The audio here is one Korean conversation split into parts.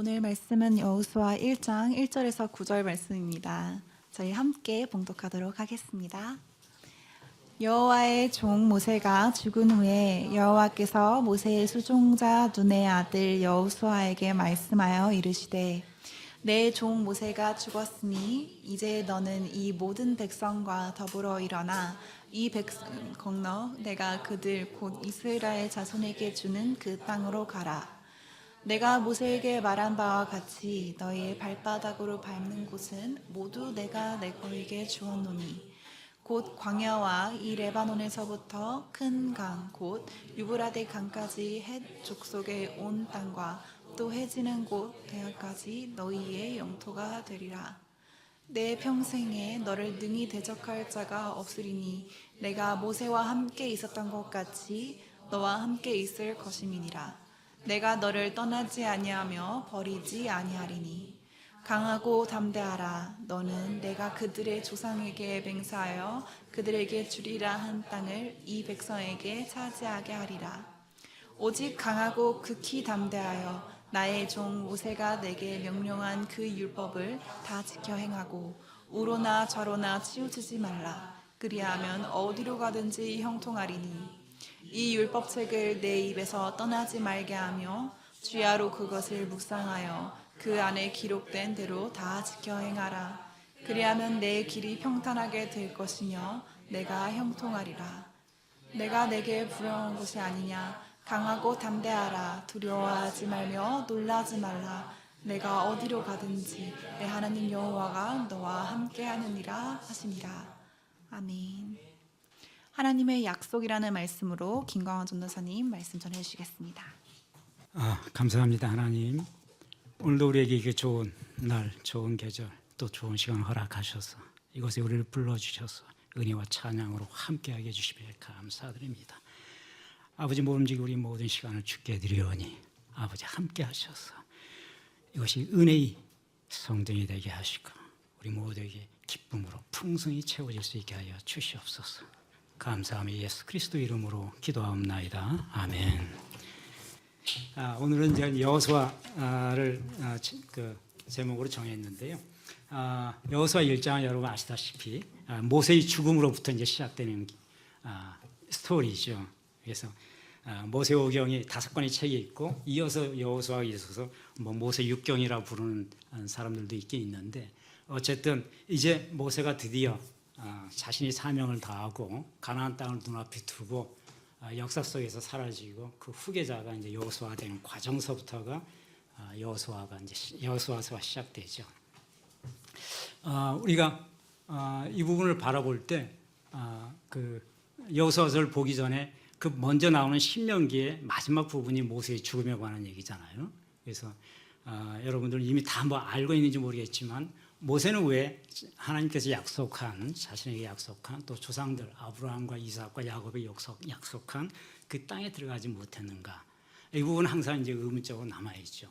오늘 말씀은 여호수아 1장 1절에서 9절 말씀입니다. 저희 함께 봉독하도록 하겠습니다. 여호와의 종 모세가 죽은 후에 여호와께서 모세의 수종자 눈의 아들 여호수아에게 말씀하여 이르시되 내 종 모세가 죽었으니 이제 너는 이 모든 백성과 더불어 일어나 이 백성 건너 내가 그들 곧 이스라엘 자손에게 주는 그 땅으로 가라. 내가 모세에게 말한 바와 같이 너희의 발바닥으로 밟는 곳은 모두 내가 내 너희에게 주었노니 곧 광야와 이 레바논에서부터 큰 강 곧 유브라데 강까지 헷 족속의 온 땅과 또 해지는 곳 대하까지 너희의 영토가 되리라. 내 평생에 너를 능히 대적할 자가 없으리니 내가 모세와 함께 있었던 것 같이 너와 함께 있을 것임이니라. 내가 너를 떠나지 아니하며 버리지 아니하리니 강하고 담대하라. 너는 내가 그들의 조상에게 맹세하여 그들에게 주리라 한 땅을 이 백성에게 차지하게 하리라. 오직 강하고 극히 담대하여 나의 종 모세가 내게 명령한 그 율법을 다 지켜 행하고 우로나 좌로나 치우치지 말라. 그리하면 어디로 가든지 형통하리니 이 율법책을 내 입에서 떠나지 말게 하며 주야로 그것을 묵상하여 그 안에 기록된 대로 다 지켜 행하라. 그리하면 내 길이 평탄하게 될 것이며 내가 형통하리라. 내가 내게 부러운 것이 아니냐. 강하고 담대하라. 두려워하지 말며 놀라지 말라. 내가 어디로 가든지 내 하나님 여호와가 너와 함께 하느니라 하시니라. 아멘. 하나님의 약속이라는 말씀으로 김광원 전도사님 말씀 전해주시겠습니다. 감사합니다. 하나님, 오늘도 우리에게 이게 좋은 날, 좋은 계절, 또 좋은 시간 허락하셔서 이곳에 우리를 불러주셔서 은혜와 찬양으로 함께하게 해주시며 감사드립니다. 아버지, 모름지기 우리 모든 시간을 주께 드리오니 아버지 함께 하셔서 이것이 은혜의 성전이 되게 하시고 우리 모두에게 기쁨으로 풍성히 채워질 수 있게 하여 주시옵소서. 감사하며 예수 그리스도 이름으로 기도하옵나이다. 아멘. 오늘은 이제 여호수아를 그 제목으로 정했는데요. 여호수아 1장은 여러분 아시다시피 모세의 죽음으로부터 이제 시작되는 스토리죠. 그래서 모세오경이 5권의 책이 있고 이어서 여호수아가 있어서 뭐 모세 6경이라 부르는 사람들도 있긴 있는데 어쨌든 이제 모세가 드디어 자신이 사명을 다하고 가나안 땅을 눈앞에 두고 역사 속에서 사라지고 그 후계자가 이제 여호수아가 되는 과정서부터가 여호수아서가 시작되죠. 우리가 이 부분을 바라볼 때 그 여호수아서를 보기 전에 그 먼저 나오는 신명기의 마지막 부분이 모세의 죽음에 관한 얘기잖아요. 그래서 여러분들은 이미 다 뭐 알고 있는지 모르겠지만 모세는 왜 하나님께서 자신에게 약속한 또 조상들 아브라함과 이삭과 야곱에 약속한 그 땅에 들어가지 못했는가? 이 부분은 항상 이제 의문적으로 남아 있죠.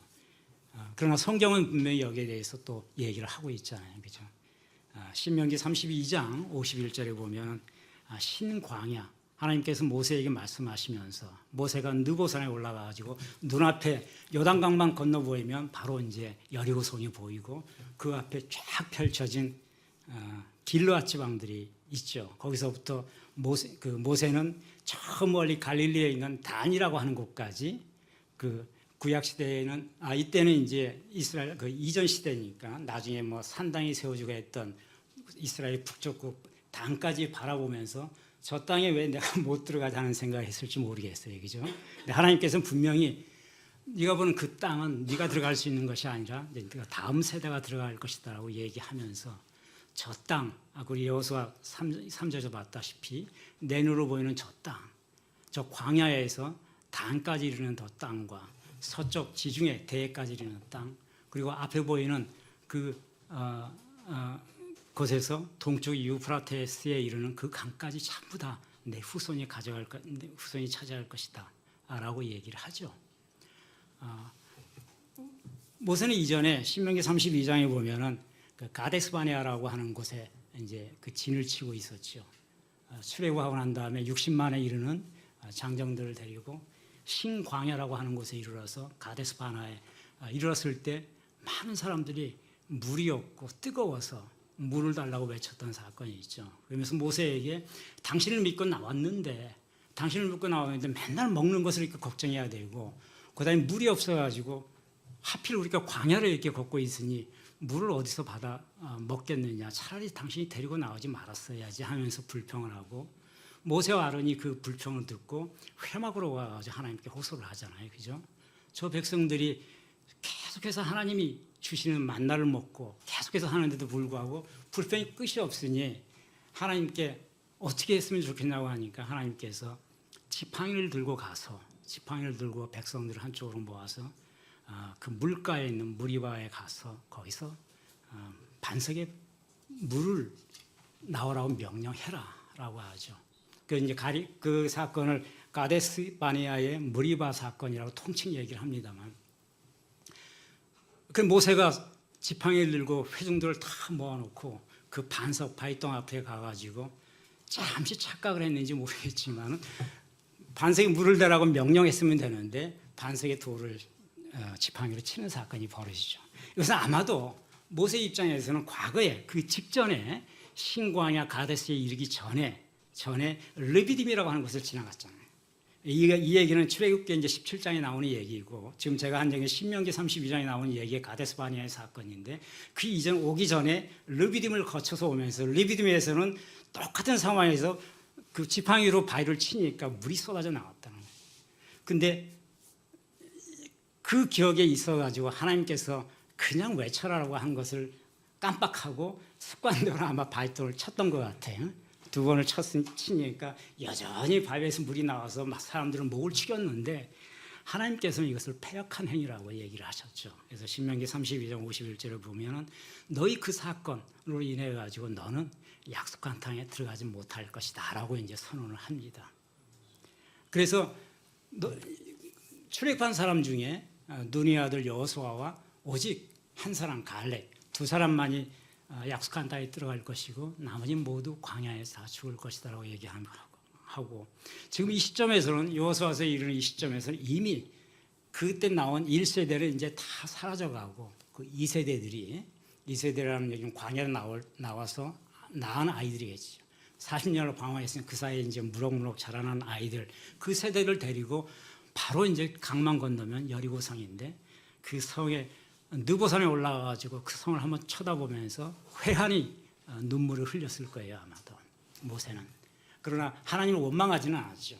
그러나 성경은 분명히 여기에 대해서 또 얘기를 하고 있잖아요, 그죠? 신명기 32장 51절에 보면 신광야 하나님께서 모세에게 말씀하시면서 모세가 느보산에 올라가가지고 눈앞에 요단강만 건너 보이면 바로 이제 여리고성이 보이고 그 앞에 쫙 펼쳐진 길르앗 지방들이 있죠. 거기서부터 모세는 저 멀리 갈릴리에 있는 단이라고 하는 곳까지 그 구약 시대에는 이때는 이제 이스라엘 그 이전 시대니까 나중에 뭐 산당이 세워지고 했던 이스라엘 북쪽국 단까지 바라보면서 저 땅에 왜 내가 못 들어가자는 생각을 했을지 모르겠어요. 그죠? 근데 하나님께서는 분명히 네가 보는 그 땅은 네가 들어갈 수 있는 것이 아니라 네가 다음 세대가 들어갈 것이다라고 얘기하면서 저 땅, 우리 여호수아 3절에서 봤다시피 내 눈으로 보이는 저 땅, 저 광야에서 단까지 이르는 저 땅과 서쪽 지중해 대해까지 이르는 땅, 그리고 앞에 보이는 곳에서 동쪽 유프라테스에 이르는 그 강까지 전부 다 내 후손이 차지할 것이다라고 얘기를 하죠. 모세는 이전에 신명기 32장에 보면은 그 가데스바네아라고 하는 곳에 이제 그 진을 치고 있었죠. 출애굽하고 난 다음에 60만에 이르는 장정들을 데리고 신광야라고 하는 곳에 이르러서 가데스바네아에 이르렀을 때 많은 사람들이 물이 없고 뜨거워서 물을 달라고 외쳤던 사건이 있죠. 그러면서 모세에게 당신을 믿고 나왔는데 맨날 먹는 것을 이렇게 걱정해야 되고 그다음에 물이 없어가지고 하필 우리가 광야를 이렇게 걷고 있으니 물을 어디서 받아 먹겠느냐. 차라리 당신이 데리고 나오지 말았어야지 하면서 불평을 하고 모세와 아론이 그 불평을 듣고 회막으로 가서 하나님께 호소를 하잖아요. 그죠? 저 백성들이 계속해서 하나님이 주시는 만나를 먹고 계속해서 하는데도 불구하고 불평이 끝이 없으니 하나님께 어떻게 했으면 좋겠냐고 하니까 하나님께서 지팡이를 들고 백성들을 한쪽으로 모아서 그 물가에 있는 무리바에 가서 거기서 반석에 물을 나오라고 명령해라라고 하죠. 그 이제 그 사건을 가데스 바네아의 무리바 사건이라고 통칭 얘기를 합니다만, 그 모세가 지팡이를 들고 회중들을 다 모아놓고 그 반석 바위덩 앞에 가가지고 잠시 착각을 했는지 모르겠지만 반석에 물을 대라고 명령했으면 되는데 반석에 돌을 지팡이로 치는 사건이 벌어지죠. 이것은 아마도 모세 입장에서는 과거에 그 직전에 신광야 가데스에 이르기 전에 르비딤이라고 하는 것을 지나갔잖아요. 이 얘기는 출애굽기 이제 17장에 나오는 얘기고 지금 제가 한 얘기는 신명기 32장에 나오는 얘기의 가데스 바네아의 사건인데 그 이전 오기 전에 르비딤을 거쳐서 오면서 르비딤에서는 똑같은 상황에서 그 지팡이로 바위를 치니까 물이 쏟아져 나왔다는 거예요. 근데 그 기억에 있어가지고 하나님께서 그냥 외쳐라라고 한 것을 깜빡하고 습관대로 아마 바위돌을 쳤던 것 같아요. 두 번을 치니까 여전히 바위에서 물이 나와서 막 사람들은 목을 축였는데 하나님께서는 이것을 패역한 행위라고 얘기를 하셨죠. 그래서 신명기 32장 51절을 보면은 너희 그 사건으로 인해 가지고 너는 약속한 땅에 들어가지 못할 것이다라고 이제 선언을 합니다. 그래서 출애굽한 사람 중에 눈의 아들 여호수아와 오직 한 사람 갈렙 두 사람만이 약속한 땅에 들어갈 것이고 나머지 모두 광야에서 다 죽을 것이다라고 얘기하고 지금 이 시점에서는 여호수아서 이르는 이 시점에서는 이미 그때 나온 1세대를 이제 다 사라져가고 그 2세대라는 얘기는 광야에 나와서 낳은 아이들이겠죠. 40년을 방황했으니 그 사이에 이제 무럭무럭 자라난 아이들 그 세대를 데리고 바로 이제 강만 건너면 여리고성인데 그 성에 느보산에 올라가가지고 그 성을 한번 쳐다보면서 회한이 눈물을 흘렸을 거예요 아마도 모세는. 그러나 하나님을 원망하지는 않았죠.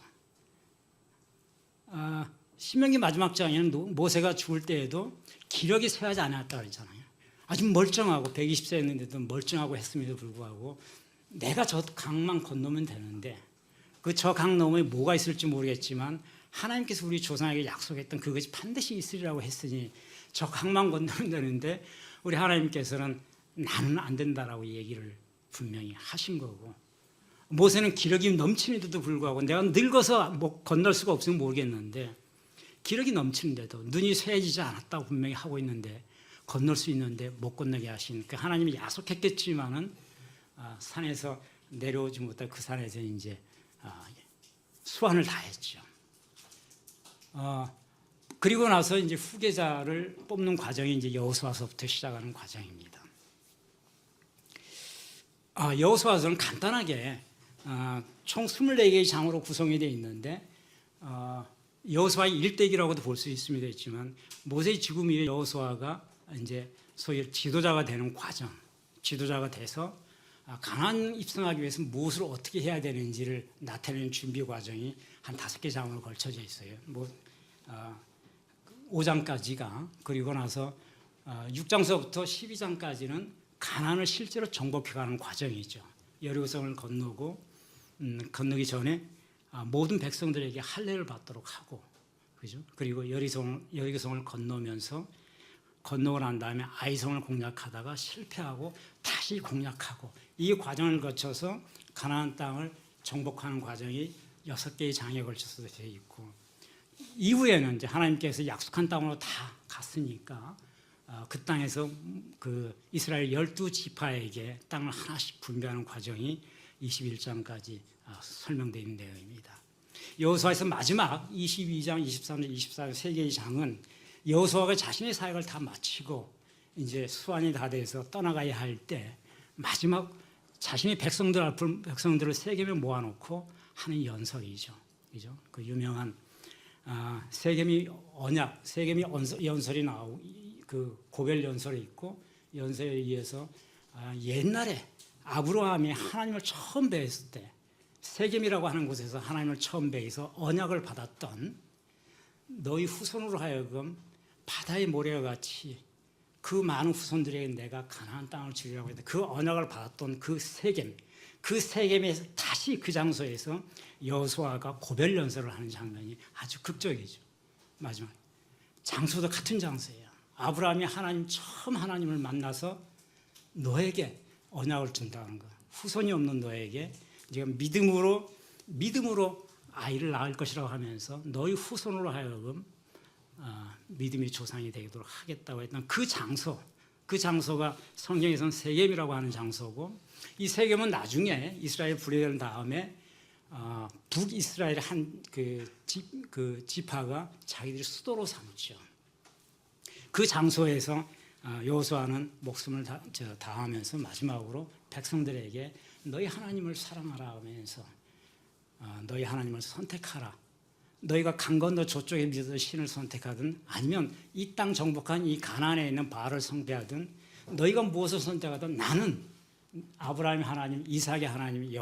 신명기 마지막 장에는 모세가 죽을 때에도 기력이 쇠하지 않았다 그랬잖아요. 아주 멀쩡하고 120세였는데도 멀쩡하고 했음에도 불구하고 내가 저 강만 건너면 되는데 그 저 강 너머에 뭐가 있을지 모르겠지만 하나님께서 우리 조상에게 약속했던 그것이 반드시 있으리라고 했으니 저 강만 건너면 되는데 우리 하나님께서는 나는 안 된다라고 얘기를 분명히 하신 거고 모세는 기력이 넘치는데도 불구하고 내가 늙어서 건널 수가 없으면 모르겠는데 기력이 넘치는데도 눈이 쇠해지지 않았다고 분명히 하고 있는데 건널 수 있는데 못 건너게 하신 그 하나님이 약속했겠지만은 산에서 내려오지 못할 그 산에서 이제 수완을 다했죠. 그리고 나서 이제 후계자를 뽑는 과정이 이제 여호수아서부터 시작하는 과정입니다. 여호수아서는 간단하게 총 24개의 장으로 구성이 되어 있는데 여호수아의 일대기라고도 볼 수 있습니다. 있지만 모세의 죽음 이후에 여호수아가 이제 소위 지도자가 되는 과정, 지도자가 돼서 가나안 입성하기 위해서 무엇을 어떻게 해야 되는지를 나타내는 준비 과정이 한 5개 장으로 걸쳐져 있어요. 5장까지가 그리고 나서 6장서부터 12장까지는 가나안을 실제로 정복해가는 과정이죠. 여리고성을 건너고 건너기 전에 모든 백성들에게 할례를 받도록 하고, 그죠? 그리고 여리고성을 건너면서 건너고 난 다음에 아이성을 공략하다가 실패하고 다시 공략하고 이 과정을 거쳐서 가나안 땅을 정복하는 과정이 6개의 장에 걸쳐서 되어 있고 이후에는 이제 하나님께서 약속한 땅으로 다 갔으니까 그 땅에서 그 이스라엘 12지파에게 땅을 하나씩 분배하는 과정이 21장까지 설명되어 있는 내용입니다. 여호수아에서 마지막 22장, 23장, 24장 3개의 장은 여호수아가 자신의 사역을 다 마치고 이제 수완이 다 돼서 떠나가야 할 때 마지막 자신의 백성들을 세겜에 모아놓고 하는 연설이죠. 그죠? 그 유명한 세겜이 언약, 세겜이 연설이 나오고 그 고별 연설이 있고 연설에 의해서 옛날에 아브라함이 하나님을 처음 뵈었을 때 세겜이라고 하는 곳에서 하나님을 처음 뵈서 언약을 받았던 너희 후손으로 하여금 바다의 모래와 같이 그 많은 후손들에게 내가 가나안 땅을 주리라고 했는데 그 언약을 받았던 그 세겜에서 다시 그 장소에서 여호수아가 고별 연설을 하는 장면이 아주 극적이죠. 마지막 장소도 같은 장소예요. 아브라함이 처음 하나님을 만나서 너에게 언약을 준다는 거. 후손이 없는 너에게 네가 믿음으로 아이를 낳을 것이라고 하면서 너희 후손으로 하여금 믿음의 조상이 되도록 하겠다고 했던 그 장소가 성경에서는 세겜이라고 하는 장소고 이 세겜은 나중에 이스라엘 분裂된 다음에 북이스라엘 그 지파가 자기들이 수도로 삼죠. 그 장소에서 여호수아는 목숨을 다하면서 마지막으로 백성들에게 너희 하나님을 사랑하라 하면서 너희 하나님을 선택하라. 너희가 강 건너 저쪽에 믿어서 신을 선택하든 아니면 이 땅 정복한 이 가나안에 있는 바알을 숭배하든 너희가 무엇을 선택하든 나는 아브라함의 하나님, 이삭의 하나님,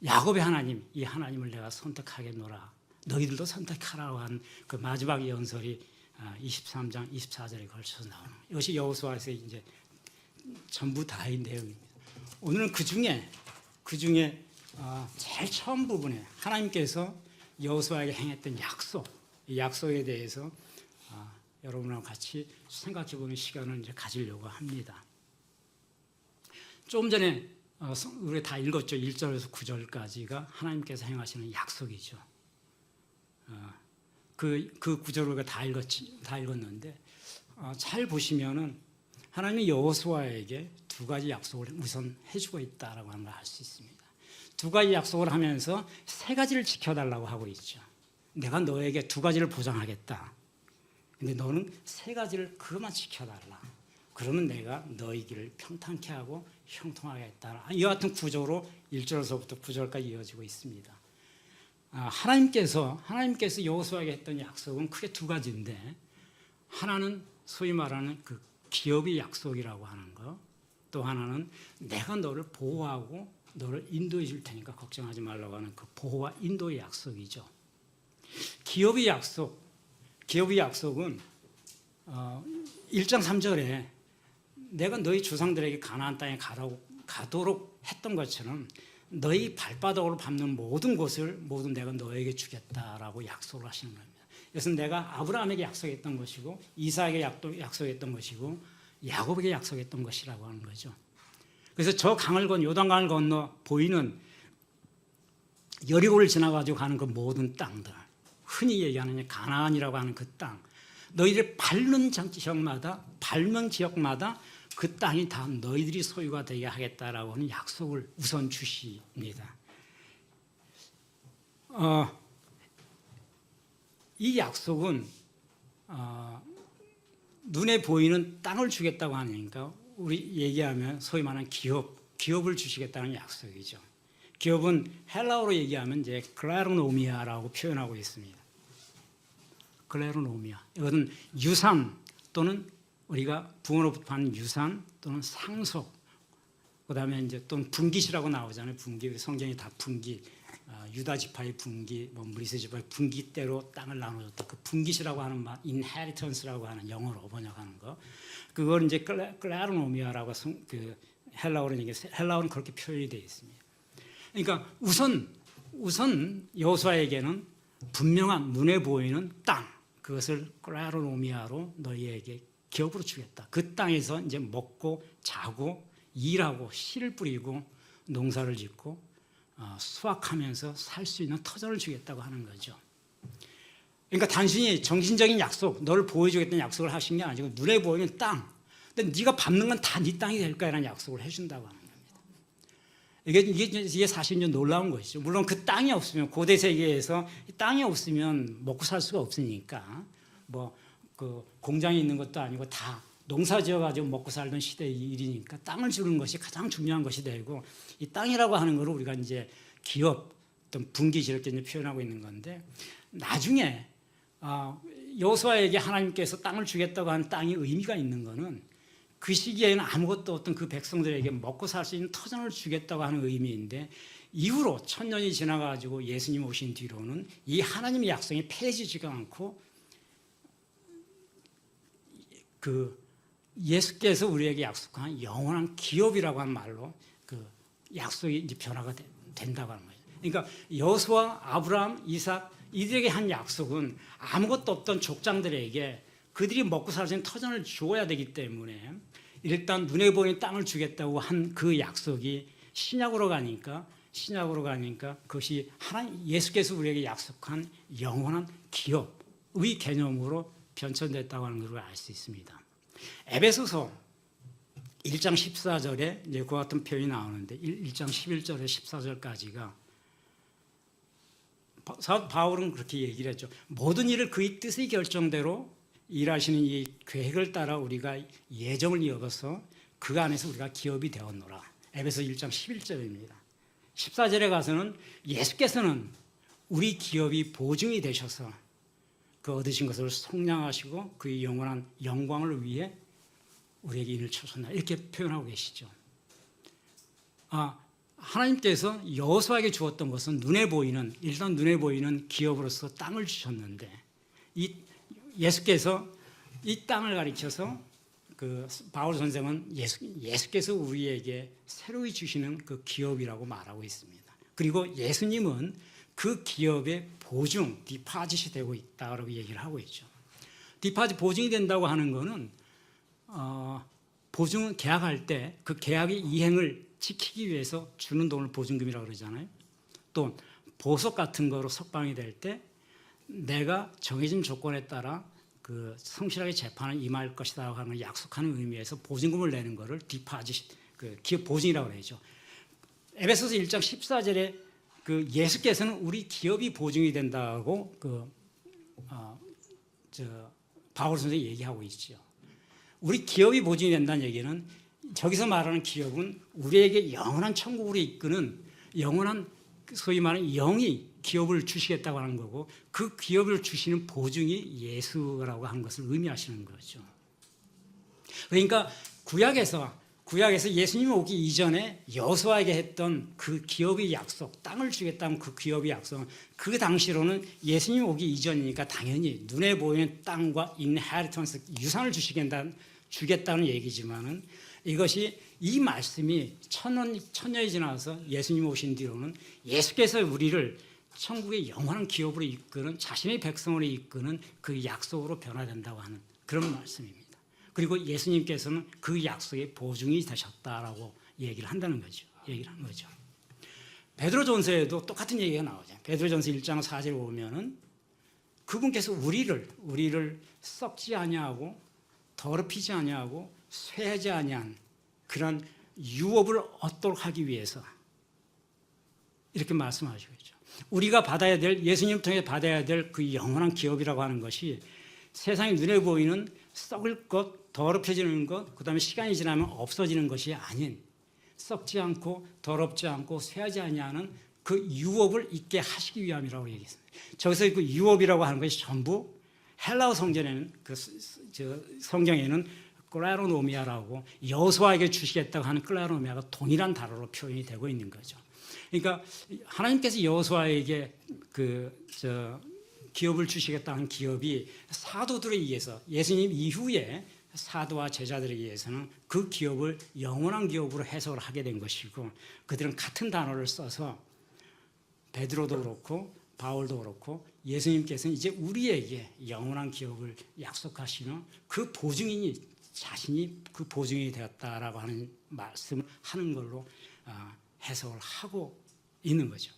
야곱의 하나님, 이 하나님을 내가 선택하겠노라. 너희들도 선택하라고 한 그 마지막 연설이 23장 24절에 걸쳐서 나오는 거예요. 이것이 여호수아에서 이제 전부 다인 내용입니다. 오늘은 그 중에 제일 처음 부분에 하나님께서 여호수아에게 행했던 이 약속에 대해서 여러분하고 같이 생각해보는 시간을 이제 가지려고 합니다. 조금 전에 우리 다 읽었죠. 1절에서 9절까지가 하나님께서 행하시는 약속이죠. 그 구절을 우리가 다 읽었는데 잘 보시면은 하나님이 여호수아에게 두 가지 약속을 우선 해주고 있다라고 하는 걸 알 수 있습니다. 두 가지 약속을 하면서 세 가지를 지켜달라고 하고 있죠. 내가 너에게 두 가지를 보장하겠다. 근데 너는 세 가지를 그것만 지켜달라. 그러면 내가 너희 길을 평탄케 하고 형통하게 했다. 이와 같은 구조로 1절에서부터 9절까지 이어지고 있습니다. 하나님께서 여호수아에게 했던 약속은 크게 두 가지인데 하나는 소위 말하는 그 기업의 약속이라고 하는 거, 또 하나는 내가 너를 보호하고 너를 인도해 줄 테니까 걱정하지 말라고 하는 그 보호와 인도의 약속이죠. 기업의 약속은 1장 3절에 내가 너희 조상들에게 가나안 땅에 가도록 했던 것처럼 너희 발바닥으로 밟는 모든 곳을 모두 내가 너에게 주겠다라고 약속을 하시는 겁니다. 이것은 내가 아브라함에게 약속했던 것이고 이삭에게 약속했던 것이고 야곱에게 약속했던 것이라고 하는 거죠. 그래서 저 요단강을 건너 보이는 여리고를 지나가지고 가는 그 모든 땅들, 흔히 얘기하는 가나안이라고 하는 그 땅, 너희들이 밟는 지역마다 그 땅이 다 너희들이 소유가 되게 하겠다라고 하는 약속을 우선 주십니다. 이 약속은 눈에 보이는 땅을 주겠다고 하니까 우리 얘기하면 소위 말하는 기업을 주시겠다는 약속이죠. 기업은 헬라어로 얘기하면 이제 클레르노미아라고 표현하고 있습니다. 클레르노미아. 이것은 유산 또는 우리가 부모로부터 받는 유산 또는 상속. 그다음에 이제 또는 분깃이라고 나오잖아요. 분깃. 성경이 다 분깃. 유다 지파의 분깃, 무리스 지파의 분깃대로 땅을 나눠줬다. 그 분깃이라고 하는 말, inheritance라고 하는 영어로 번역하는 거. 그걸 이제 클레르노미아라고 그 헬라어는 그렇게 표현이 되어 있습니다. 그러니까 우선 여호수아에게는 분명한 눈에 보이는 땅, 그것을 클레르노미아로 너희에게 기업으로 주겠다. 그 땅에서 이제 먹고 자고 일하고 씨를 뿌리고 농사를 짓고 수확하면서 살 수 있는 터전을 주겠다고 하는 거죠. 그러니까 단순히 정신적인 약속, 너를 보여주겠다는 약속을 하신 게 아니고 눈에 보이는 땅, 근데 네가 밟는 건 다 네 땅이 될 거라는 약속을 해준다고 하는 겁니다. 이게 사실 좀 놀라운 것이죠. 물론 그 땅이 없으면 고대 세계에서 땅이 없으면 먹고 살 수가 없으니까 뭐 그 공장이 있는 것도 아니고 다 농사 지어가지고 먹고 살던 시대의 일이니까 땅을 주는 것이 가장 중요한 것이 되고, 이 땅이라고 하는 것을 우리가 이제 기업 어떤 분기지 이렇게 이제 표현하고 있는 건데, 나중에 여호수아에게 하나님께서 땅을 주겠다고 하는 땅이 의미가 있는 것은 그 시기에는 아무것도 어떤 그 백성들에게 먹고 살 수 있는 터전을 주겠다고 하는 의미인데, 이후로 1000년이 지나가지고 예수님 오신 뒤로는 이 하나님의 약속이 폐해지지가 않고 그 예수께서 우리에게 약속한 영원한 기업이라고 하는 말로 그 약속이 이제 변화가 된다고 하는 거예요. 그러니까 여호수아, 아브라함, 이삭 이들에게 한 약속은 아무것도 없던 족장들에게 그들이 먹고 살 수 있는 터전을 주어야 되기 때문에 일단 눈에 보이는 땅을 주겠다고 한 그 약속이 신약으로 가니까 그것이 하나님 예수께서 우리에게 약속한 영원한 기업의 개념으로 변천됐다고 하는 것을 알 수 있습니다. 에베소서 1장 14절에 이제 그와 같은 표현이 나오는데 1장 11절에 14절까지가 바울은 그렇게 얘기를 했죠. 모든 일을 그의 뜻의 결정대로 일하시는 이 계획을 따라 우리가 예정을 이어서 그 안에서 우리가 기업이 되었노라. 에베소 1장 11절입니다. 14절에 가서는 예수께서는 우리 기업이 보증이 되셔서 그 얻으신 것을 속량하시고 그의 영원한 영광을 위해 우리에게 인을 쳐줬나 이렇게 표현하고 계시죠. 하나님께서 여호수아에게 주었던 것은 일단 눈에 보이는 기업으로서 땅을 주셨는데, 이 예수께서 이 땅을 가리켜서 그 바울 선생은 예수께서 우리에게 새로이 주시는 그 기업이라고 말하고 있습니다. 그리고 예수님은 그 기업의 보증, 디파짓이 되고 있다고 얘기를 하고 있죠. 디파짓 보증이 된다고 하는 것은 보증은 계약할 때 그 계약의 이행을 지키기 위해서 주는 돈을 보증금이라고 그러잖아요. 또 보석 같은 거로 석방이 될 때 내가 정해진 조건에 따라 그 성실하게 재판을 임할 것이라고 하는 걸 약속하는 의미에서 보증금을 내는 것을 디파짓, 그 기업 보증이라고 그러죠. 에베소서 1장 14절에 그 예수께서는 우리 기업이 보증이 된다고 바울 선생이 얘기하고 있죠. 우리 기업이 보증이 된다는 얘기는 저기서 말하는 기업은 우리에게 영원한 천국으로 이끄는 영원한 소위 말하는 영이 기업을 주시겠다고 하는 거고, 그 기업을 주시는 보증이 예수라고 하는 것을 의미하시는 거죠. 그러니까 구약에서 예수님이 오기 이전에 여호수아에게 했던 그 기업의 약속, 땅을 주겠다는 그 기업의 약속은 그 당시로는 예수님 오기 이전이니까 당연히 눈에 보이는 땅과 인헤리턴스, 유산을 주겠다는 얘기지만은 이것이 이 말씀이 천년이 지나서 예수님 오신 뒤로는 예수께서 우리를 천국의 영원한 기업으로 이끄는 자신의 백성으로 이끄는 그 약속으로 변화된다고 하는 그런 말씀입니다. 그리고 예수님께서는 그 약속의 보증이 되셨다라고 얘기를 한다는 거죠. 베드로전서에도 똑같은 얘기가 나오죠. 베드로전서 1장 4절에 보면은 그분께서 우리를 썩지 아니하고 더럽히지 아니하고 쇠하지 아니한 그런 유업을 얻도록 하기 위해서 이렇게 말씀하시고 있죠. 우리가 받아야 될, 예수님 통해 받아야 될 그 영원한 기업이라고 하는 것이 세상에 눈에 보이는 썩을 것, 더럽혀지는 것, 그 다음에 시간이 지나면 없어지는 것이 아닌 썩지 않고 더럽지 않고 쇠하지 아니하는 그 유업을 있게 하시기 위함이라고 얘기했습니다. 저기서 그 유업이라고 하는 것이 전부 헬라어 성경에는 성경에는 클라로노미아라고 여호수아에게 주시겠다고 하는 클라로노미아가 동일한 단어로 표현이 되고 있는 거죠. 그러니까 하나님께서 여호수아에게 기업을 주시겠다는 기업이 사도들에 의해서 예수님 이후에 사도와 제자들에 의해서는 그 기업을 영원한 기업으로 해석을 하게 된 것이고, 그들은 같은 단어를 써서 베드로도 그렇고 바울도 그렇고 예수님께서는 이제 우리에게 영원한 기업을 약속하시는 그 보증인이 자신이 그 보증이 되었다라고 하는 말씀을 하는 걸로 해석을 하고 있는 거죠.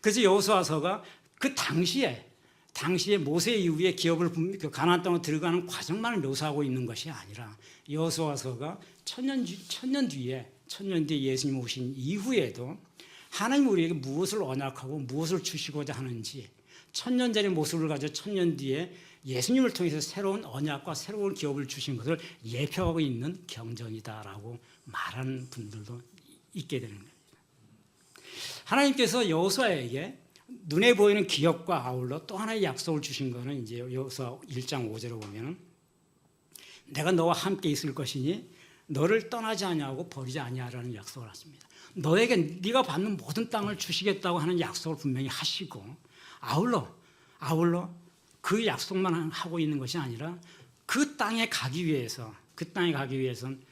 그래서 여호수아서가 그 당시에 모세 이후에 기업을 가나안 땅으로 들어가는 과정만을 묘사하고 있는 것이 아니라 여호수아서가 천년 뒤에 예수님 오신 이후에도 하나님 우리에게 무엇을 언약하고 무엇을 주시고자 하는지, 천년 전의 모습을 가지고 천년 뒤에 예수님을 통해서 새로운 언약과 새로운 기업을 주신 것을 예표하고 있는 경전이다라고 말하는 분들도 있게 되는 겁니다. 하나님께서 여호수아에게 눈에 보이는 기업과 아울러 또 하나의 약속을 주신 것은 이제 여호수아 1장 5절에 보면은 내가 너와 함께 있을 것이니 너를 떠나지 아니하고 버리지 아니하라는 약속을 하십니다. 너에게 네가 받는 모든 땅을 주시겠다고 하는 약속을 분명히 하시고 아울러 그 약속만 하고 있는 것이 아니라 그 땅에 가기 위해서는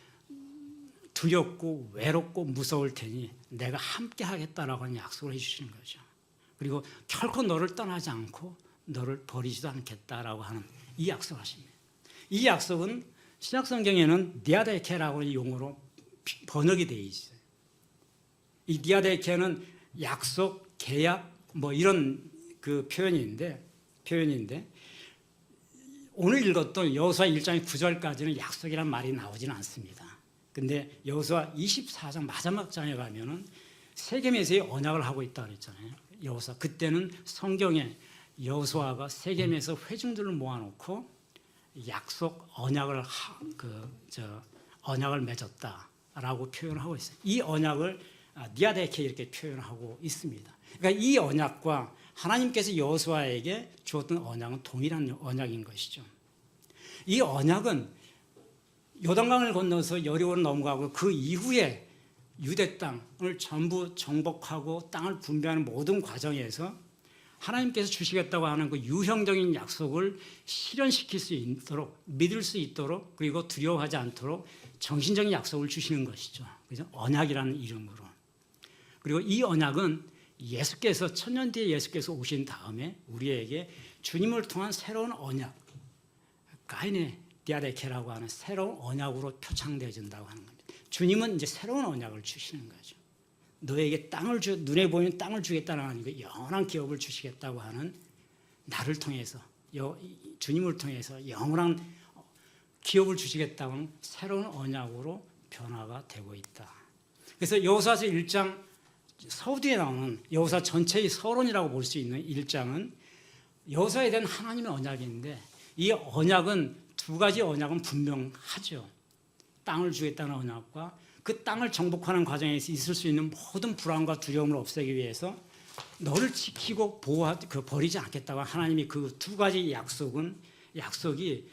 두렵고 외롭고 무서울 테니 내가 함께 하겠다라고 하는 약속을 해주시는 거죠. 그리고 결코 너를 떠나지 않고 너를 버리지도 않겠다라고 하는 이 약속을 하십니다. 이 약속은 신약성경에는 니아데케라고 하는 용어로 번역이 되어 있어요. 이 니아데케는 약속, 계약 뭐 이런 그 표현인데 오늘 읽었던 여호수아 1장 9절까지는 약속이란 말이 나오지는 않습니다. 근데 여호수아 24장 마지막 장에 가면은 세겜에서의 언약을 하고 있다고 했잖아요. 여호수아 그때는 성경에 여호수아가 세겜에서 회중들을 모아놓고 약속 언약을 언약을 맺었다라고 표현하고 있어요. 이 언약을 니아데케 이렇게 표현하고 있습니다. 그러니까 이 언약과 하나님께서 여호수아에게 주었던 언약은 동일한 언약인 것이죠. 이 언약은 요단강을 건너서 여리고를 넘어가고 그 이후에 유대 땅을 전부 정복하고 땅을 분배하는 모든 과정에서 하나님께서 주시겠다고 하는 그 유형적인 약속을 실현시킬 수 있도록 믿을 수 있도록 그리고 두려워하지 않도록 정신적인 약속을 주시는 것이죠. 그죠? 언약이라는 이름으로. 그리고 이 언약은 예수께서 천년 뒤에 예수께서 오신 다음에 우리에게 주님을 통한 새로운 언약, 가이네 디아데케라고 하는 새로운 언약으로 표창되어진다고 하는 겁니다. 주님은 이제 새로운 언약을 주시는 거죠. 너에게 눈에 보이는 땅을 주겠다는 아니고 영원한 기업을 주시겠다고 하는 나를 통해서 주님을 통해서 영원한 기업을 주시겠다고 하는 새로운 언약으로 변화가 되고 있다. 그래서 여호수아서 1장 서두에 나오는 여호수아 전체의 서론이라고 볼 수 있는 1장은 여호수아에 대한 하나님의 언약인데 이 언약은 두 가지 언약은 분명하죠. 땅을 주겠다는 언약과 그 땅을 정복하는 과정에서 있을 수 있는 모든 불안과 두려움을 없애기 위해서 너를 지키고 버리지 않겠다고 하나님이 그 두 가지 약속이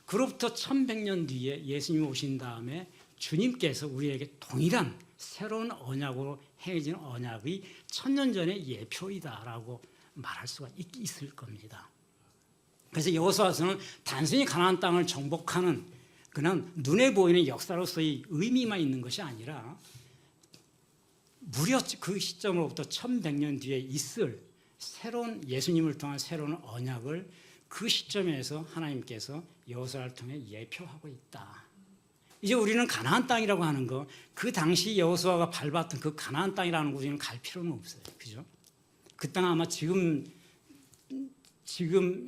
그로부터 1100년 뒤에 예수님이 오신 다음에 주님께서 우리에게 동일한 새로운 언약으로 행해진 언약의 1000년 전의 예표이다라고 말할 수가 있을 겁니다. 그래서 여호수아서는 단순히 가나안 땅을 정복하는 그냥 눈에 보이는 역사로서의 의미만 있는 것이 아니라 무려 그 시점으로부터 1100년 뒤에 있을 새로운 예수님을 통한 새로운 언약을 그 시점에서 하나님께서 여호수아를 통해 예표하고 있다. 이제 우리는 가나안 땅이라고 하는 거, 그 당시 여호수아가 밟았던 그 가나안 땅이라는 곳에는 갈 필요는 없어요. 그죠? 그 땅 아마 지금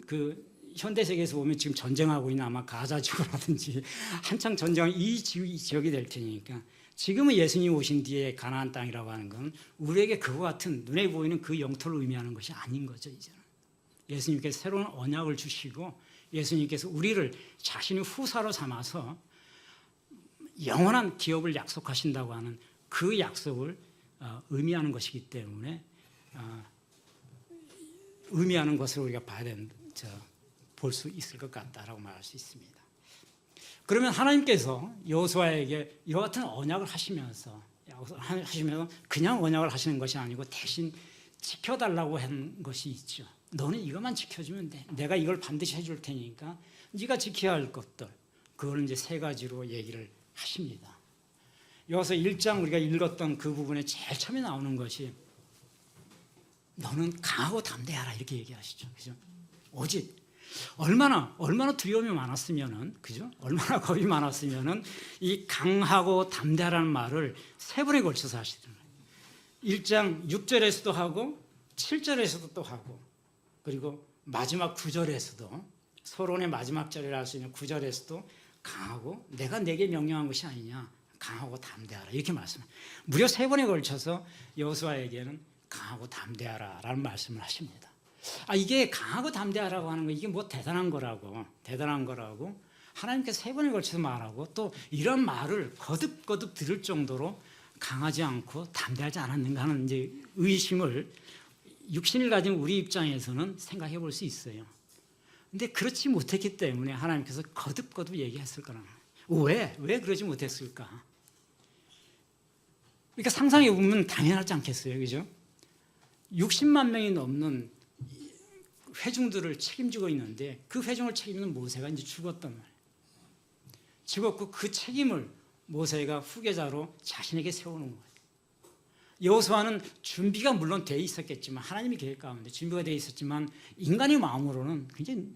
그 현대 세계에서 보면 지금 전쟁하고 있는 아마 가자 지구라든지 한창 전쟁 이 지역이 될 테니까 지금은 예수님 오신 뒤에 가나안 땅이라고 하는 건 우리에게 그와 같은 눈에 보이는 그 영토를 의미하는 것이 아닌 거죠. 이제는 예수님께서 새로운 언약을 주시고 예수님께서 우리를 자신의 후사로 삼아서 영원한 기업을 약속하신다고 하는 그 약속을 의미하는 것이기 때문에 의미하는 것을 우리가 볼 수 있을 것 같다라고 말할 수 있습니다. 그러면 하나님께서 여호수아에게 이와 같은 언약을 하시면서 그냥 언약을 하시는 것이 아니고 대신 지켜달라고 한 것이 있죠. 너는 이것만 지켜주면 돼. 내가 이걸 반드시 해줄 테니까 네가 지켜야 할 것들. 그걸 이제 세 가지로 얘기를 하십니다. 여기서 1장 우리가 읽었던 그 부분에 제일 처음에 나오는 것이 너는 강하고 담대하라 이렇게 얘기하시죠. 그죠? 오직 얼마나 두려움이 많았으면은, 그죠? 얼마나 겁이 많았으면은 이 강하고 담대하라는 말을 세 번에 걸쳐서 하시더라고요. 1장 6절에서도 하고 7절에서도 또 하고 그리고 마지막 9절에서도 서론의 마지막 절이라 할 수 있는 9절에서도 강하고 내가 내게 명령한 것이 아니냐 강하고 담대하라 이렇게 말씀을 무려 세 번에 걸쳐서 여호수아에게는 강하고 담대하라라는 말씀을 하십니다. 이게 강하고 담대하라고 하는 거 이게 뭐 대단한 거라고 하나님께서 3번에 걸쳐서 말하고 또 이런 말을 거듭거듭 들을 정도로 강하지 않고 담대하지 않았는가 하는 이제 의심을 육신을 가진 우리 입장에서는 생각해 볼 수 있어요. 근데 그렇지 못했기 때문에 하나님께서 거듭거듭 얘기했을 거라는 거예요. 왜 그러지 못했을까? 그러니까 상상해 보면 당연하지 않겠어요, 그죠? 60만 명이 넘는 회중들을 책임지고 있는데 그 회중을 책임지는 모세가 이제 죽었단 말이에요. 죽었고 그 책임을 모세가 후계자로 자신에게 세우는 거예요. 여호수아는 준비가 물론 돼 있었겠지만 하나님의 계획 가운데 준비가 돼 있었지만 인간의 마음으로는 굉장히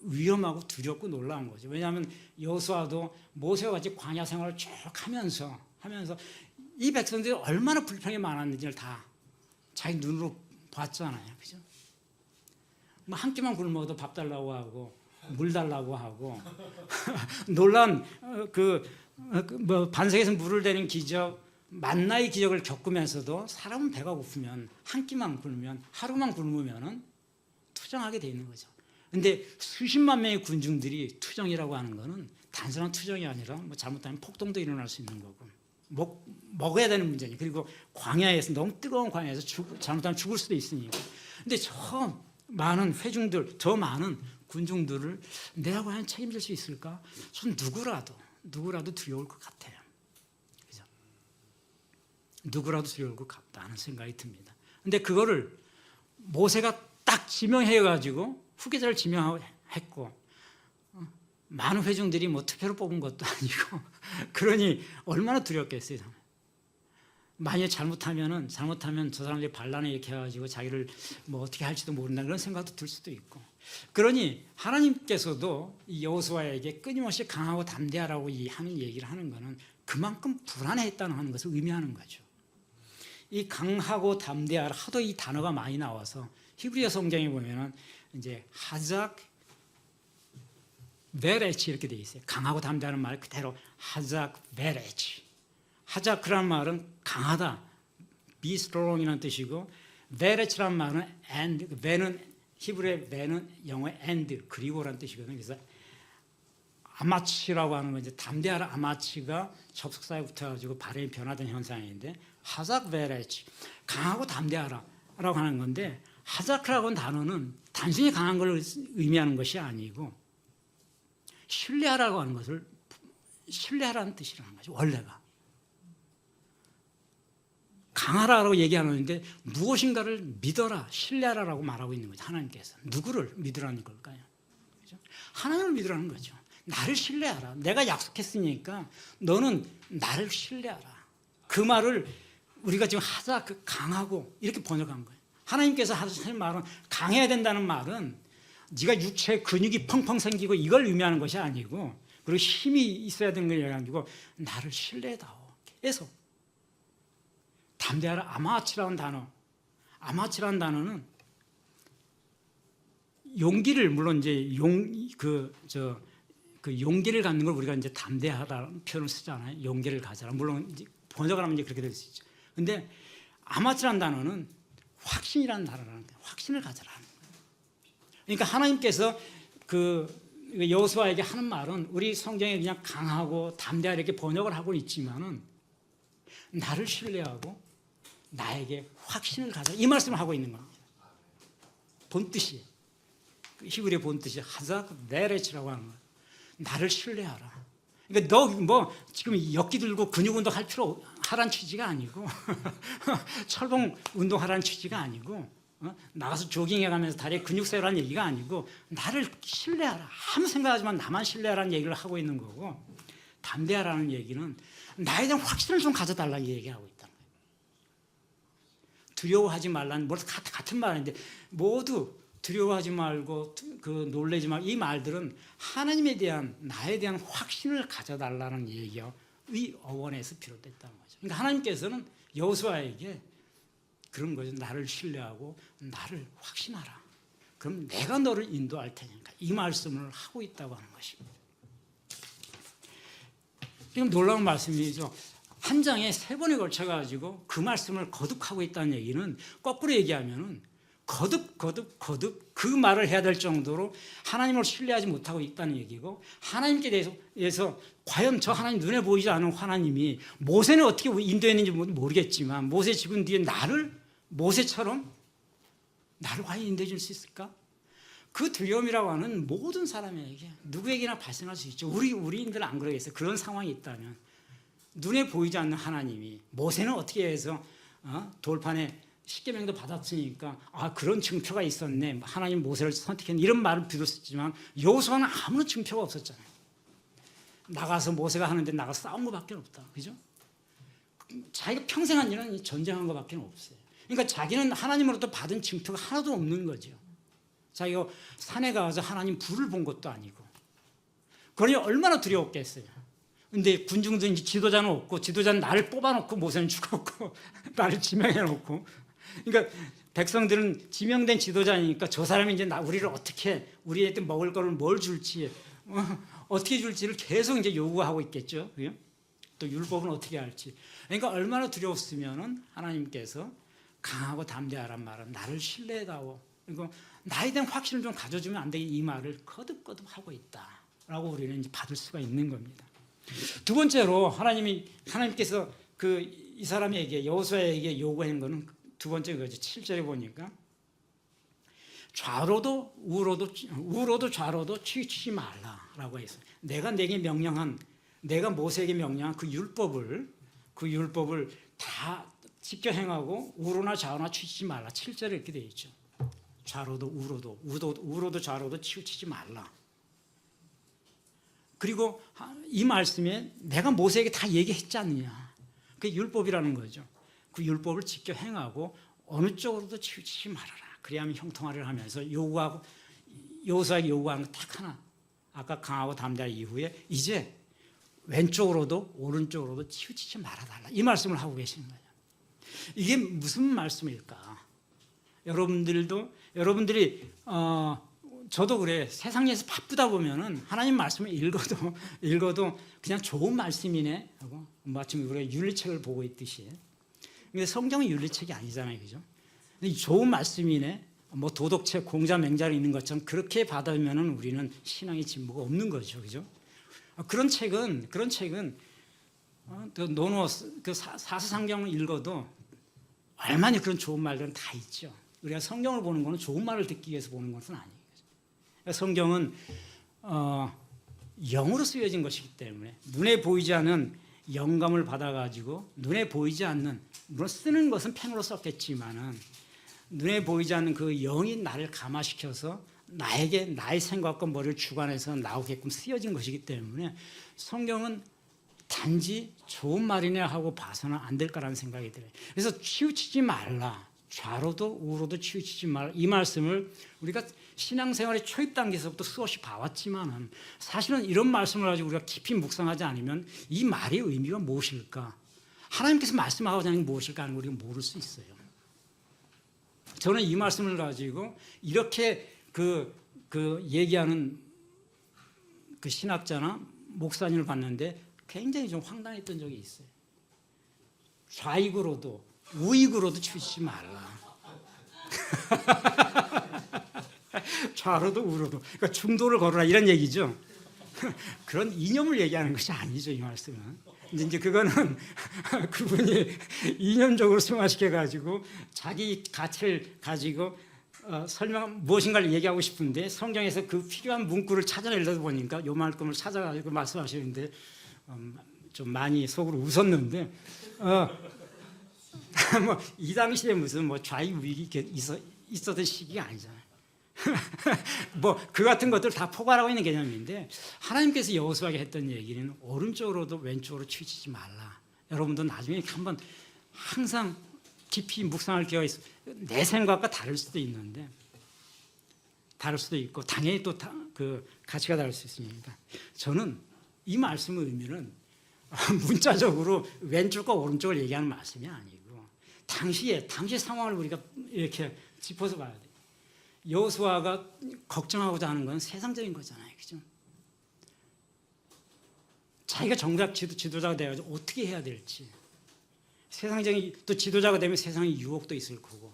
위험하고 두렵고 놀라운 거죠. 왜냐하면 여호수아도 모세와 같이 광야 생활을 쭉 하면서 이 백성들이 얼마나 불평이 많았는지를 다 자기 눈으로 봤잖아요, 그죠? 뭐 한 끼만 굶어도 밥 달라고 하고 물 달라고 하고 놀란 반석에서 물을 대는 기적, 만나의 기적을 겪으면서도 사람은 배가 고프면 한 끼만 굶으면 하루만 굶으면은 투정하게 돼 있는 거죠. 근데 수십만 명의 군중들이 투정이라고 하는 거는 단순한 투정이 아니라 뭐 잘못하면 폭동도 일어날 수 있는 거고 먹어야 되는 문제니 그리고 광야에서 너무 뜨거운 광야에서 잘못하면 죽을 수도 있으니까. 근데 저 많은 회중들, 저 많은 군중들을 내가 과연 책임질 수 있을까? 전 누구라도 두려울 것 같아요. 그죠? 누구라도 두려울 것 같다는 생각이 듭니다. 근데 그거를 모세가 딱 지명해가지고 후계자를 지명했고 많은 회중들이 뭐 투표로 뽑은 것도 아니고 그러니 얼마나 두렵겠어요. 만약에 잘못하면 저 사람들이 반란에 이렇게 해가지고 자기를 뭐 어떻게 할지도 모른다 그런 생각도 들 수도 있고. 그러니 하나님께서도 이 여호수아에게 끊임없이 강하고 담대하라고 하는 얘기를 하는 것은 그만큼 불안해했다는 것을 의미하는 거죠. 이 강하고 담대하라 하도 이 단어가 많이 나와서 히브리어 성경에 보면은 이제 하작 베레치 이렇게 돼 있어요. 강하고 담대하는 말 그대로 하작 베레치. 하자크란 말은 강하다, be strong이라는 뜻이고 베레치란 말은 and, 베는 히브리의 베는 영어의 and 그리고라는 뜻이거든요. 그래서 아마치라고 하는 건 이제 담대하라 아마치가 접속사에 붙어가지고 발음이 변화된 현상인데 하작 베레치 강하고 담대하라라고 하는 건데 하자크라고 하는 단어는 단순히 강한 걸 의미하는 것이 아니고 신뢰하라고 하는 것을 신뢰하라는 뜻이라는 거죠. 원래가 강하라고 얘기하는데 무엇인가를 믿어라, 신뢰하라라고 말하고 있는 거죠. 하나님께서 누구를 믿으라는 걸까요? 그렇죠? 하나님을 믿으라는 거죠. 나를 신뢰하라. 내가 약속했으니까 너는 나를 신뢰하라. 그 말을 우리가 지금 하자 강하고 이렇게 번역한 거예요. 하나님께서 하시는 말은 강해야 된다는 말은 네가 육체에 근육이 펑펑 생기고 이걸 의미하는 것이 아니고 그리고 힘이 있어야 되는 걸 얘기하고 나를 신뢰해다오. 계속 담대하라 아마치라는 단어. 아마치라는 단어는 용기를 물론 이제 용기를 갖는 걸 우리가 이제 담대하다는 표현을 쓰잖아요. 용기를 가져라. 물론 이제 번역을 하면 이제 그렇게 될 수 있죠. 근데 아마치라는 단어는 확신이라는 단어라는 거예요. 확신을 가져라. 그러니까 하나님께서 여호수아에게 하는 말은 우리 성경에 그냥 강하고 담대하게 이렇게 번역을 하고 있지만은 나를 신뢰하고 나에게 확신을 가져 이 말씀을 하고 있는 겁니다. 본뜻이 히브리의 본뜻이 하작 베레치라고 하는 거예요. 나를 신뢰하라. 그러니까 너 뭐 지금 역기 들고 근육 운동할 필요 하란 취지가 아니고 철봉 운동하라는 취지가 아니고 나가서 조깅해가면서 다리에 근육 세우라는 얘기가 아니고 나를 신뢰하라. 아무 생각하지만 나만 신뢰하라는 얘기를 하고 있는 거고 담대하라는 얘기는 나에 대한 확신을 좀 가져달라는 얘기하고 있다는 거예요. 두려워하지 말라는 뭐 같은 말인데 모두 두려워하지 말고 놀라지 말고 이 말들은 하나님에 대한 나에 대한 확신을 가져달라는 얘기의 어원에서 비롯됐다는 거죠. 그러니까 하나님께서는 여호수아에게 그런 거죠. 나를 신뢰하고 나를 확신하라. 그럼 내가 너를 인도할 테니까 이 말씀을 하고 있다고 하는 것입니다. 지금 놀라운 말씀이죠. 한 장에 3번에 걸쳐가지고 그 말씀을 거듭하고 있다는 얘기는 거꾸로 얘기하면은 거듭 그 말을 해야 될 정도로 하나님을 신뢰하지 못하고 있다는 얘기고, 하나님께 대해서 과연 저 하나님, 눈에 보이지 않는 하나님이 모세는 어떻게 인도했는지 모르겠지만 모세 죽은 뒤에 모세처럼 나를 과연 인도해 줄 수 있을까? 그 두려움이라고 하는 모든 사람에게 누구에게나 발생할 수 있죠. 우리인들은 안 그러겠어요. 그런 상황이 있다면 눈에 보이지 않는 하나님이 모세는 어떻게 해서 돌판에 십계명도 받았으니까 그런 증표가 있었네, 하나님 모세를 선택했네, 이런 말을 들었지만 여호수아는 아무런 증표가 없었잖아요. 나가서 모세가 하는데 나가서 싸운 것밖에 없다, 그죠? 자기가 평생 한 일은 전쟁한 것밖에 없어요. 그러니까 자기는 하나님으로부터 받은 증표가 하나도 없는 거죠. 자기가 산에 가서 하나님 불을 본 것도 아니고, 그러니 얼마나 두려웠겠어요. 근데 군중들 지도자는 없고, 지도자는 나를 뽑아놓고 모세는 죽었고 나를 지명해놓고, 그러니까 백성들은 지명된 지도자니까 저 사람이 이제 우리를 어떻게, 우리한테 먹을 거를 뭘 줄지, 어떻게 줄지를 계속 이제 요구하고 있겠죠. 그죠? 또 율법은 어떻게 할지. 그러니까 얼마나 두려웠으면은 하나님께서 강하고 담대하란 말은 나를 신뢰하고, 그리고 나에 대한 확신을 좀 가져주면 안 되게 이 말을 거듭거듭 하고 있다라고 우리는 이제 받을 수가 있는 겁니다. 두 번째로 하나님께서 이 사람에게, 여호수아에게 요구한 거는 두 번째 거죠. 7절에 보니까 우로도 좌로도 치우치지 말라라고 했어요. 내가 모세에게 명령한 그 율법을 다 지켜 행하고 우로나 좌로나 치우치지 말라. 7절에 이렇게 되어 있죠. 우로도 좌로도 치우치지 말라. 그리고 이 말씀에 내가 모세에게 다 얘기했지 않느냐. 그게 율법이라는 거죠. 그 율법을 지켜 행하고 어느 쪽으로도 치우치지 말아라. 그래야만 형통하리라 하면서 여호수아에게 요구하는 거 딱 하나. 아까 강하고 담대한 이후에 이제 왼쪽으로도 오른쪽으로도 치우치지 말아달라. 이 말씀을 하고 계시는 거예요. 이게 무슨 말씀일까? 여러분들이 저도 그래. 세상에서 바쁘다 보면은 하나님 말씀을 읽어도 그냥 좋은 말씀이네 하고, 마침 우리가 윤리책을 보고 있듯이. 근데 성경은 윤리책이 아니잖아요, 그죠? 근데 좋은 말씀이네, 뭐 도덕책, 공자맹자를 읽는 것처럼 그렇게 받으면은 우리는 신앙의 진보가 없는 거죠, 그죠? 그런 책은 사서상경을 읽어도 얼마나 그런 좋은 말들은 다 있죠. 우리가 성경을 보는 것은 좋은 말을 듣기 위해서 보는 것은 아니에요. 성경은 영으로 쓰여진 것이기 때문에 눈에 보이지 않는 영감을 받아가지고, 눈에 보이지 않는, 물론 쓰는 것은 펜으로 썼겠지만은 눈에 보이지 않는 그 영이 나를 감화시켜서 나에게 나의 생각과 머리를 주관해서 나오게끔 쓰여진 것이기 때문에 성경은 단지 좋은 말이네 하고 봐서는 안 될 거라는 생각이 들어요. 그래서 치우치지 말라, 좌로도 우로도 치우치지 말라, 이 말씀을 우리가 신앙생활의 초입 단계에서부터 수없이 봐왔지만은 사실은 이런 말씀을 가지고 우리가 깊이 묵상하지 않으면 이 말의 의미가 무엇일까, 하나님께서 말씀하고자 하는 게 무엇일까 하는 걸 우리가 모를 수 있어요. 저는 이 말씀을 가지고 이렇게 얘기하는 그 신학자나 목사님을 봤는데 굉장히 좀 황당했던 적이 있어요. 좌익으로도 우익으로도 치우치지 말라. 좌로도 우로도, 그러니까 중도를 걸어라, 이런 얘기죠. 그런 이념을 얘기하는 것이 아니죠, 이 말씀은. 이제 그거는 그분이 이념적으로 승화시켜가지고 자기 가치를 가지고 무엇인가를 얘기하고 싶은데 성경에서 그 필요한 문구를 찾아내려다 보니까 요 말씀을 찾아가지고 말씀하시는데 좀 많이 속으로 웃었는데, 뭐 이 당시에 무슨 뭐 좌익 우익이 있었던 시기가 아니잖아요. 뭐 그 같은 것들 다 포괄하고 있는 개념인데, 하나님께서 여호수아에게 했던 얘기는 오른쪽으로도 왼쪽으로 치우치지 말라. 여러분도 나중에 한번 항상 깊이 묵상할 기회가 있어. 내 생각과 다를 수도 있는데, 다를 수도 있고 당연히 또 그 가치가 다를 수 있으니까, 저는 이 말씀의 의미는 문자적으로 왼쪽과 오른쪽을 얘기하는 말씀이 아니고 당시의 상황을 우리가 이렇게 짚어서 봐야 돼요. 여호수아가 걱정하고자 하는 건 세상적인 거잖아요, 그죠? 자기가 정작 지도자가 돼가지고 어떻게 해야 될지, 세상적인 또 지도자가 되면 세상의 유혹도 있을 거고,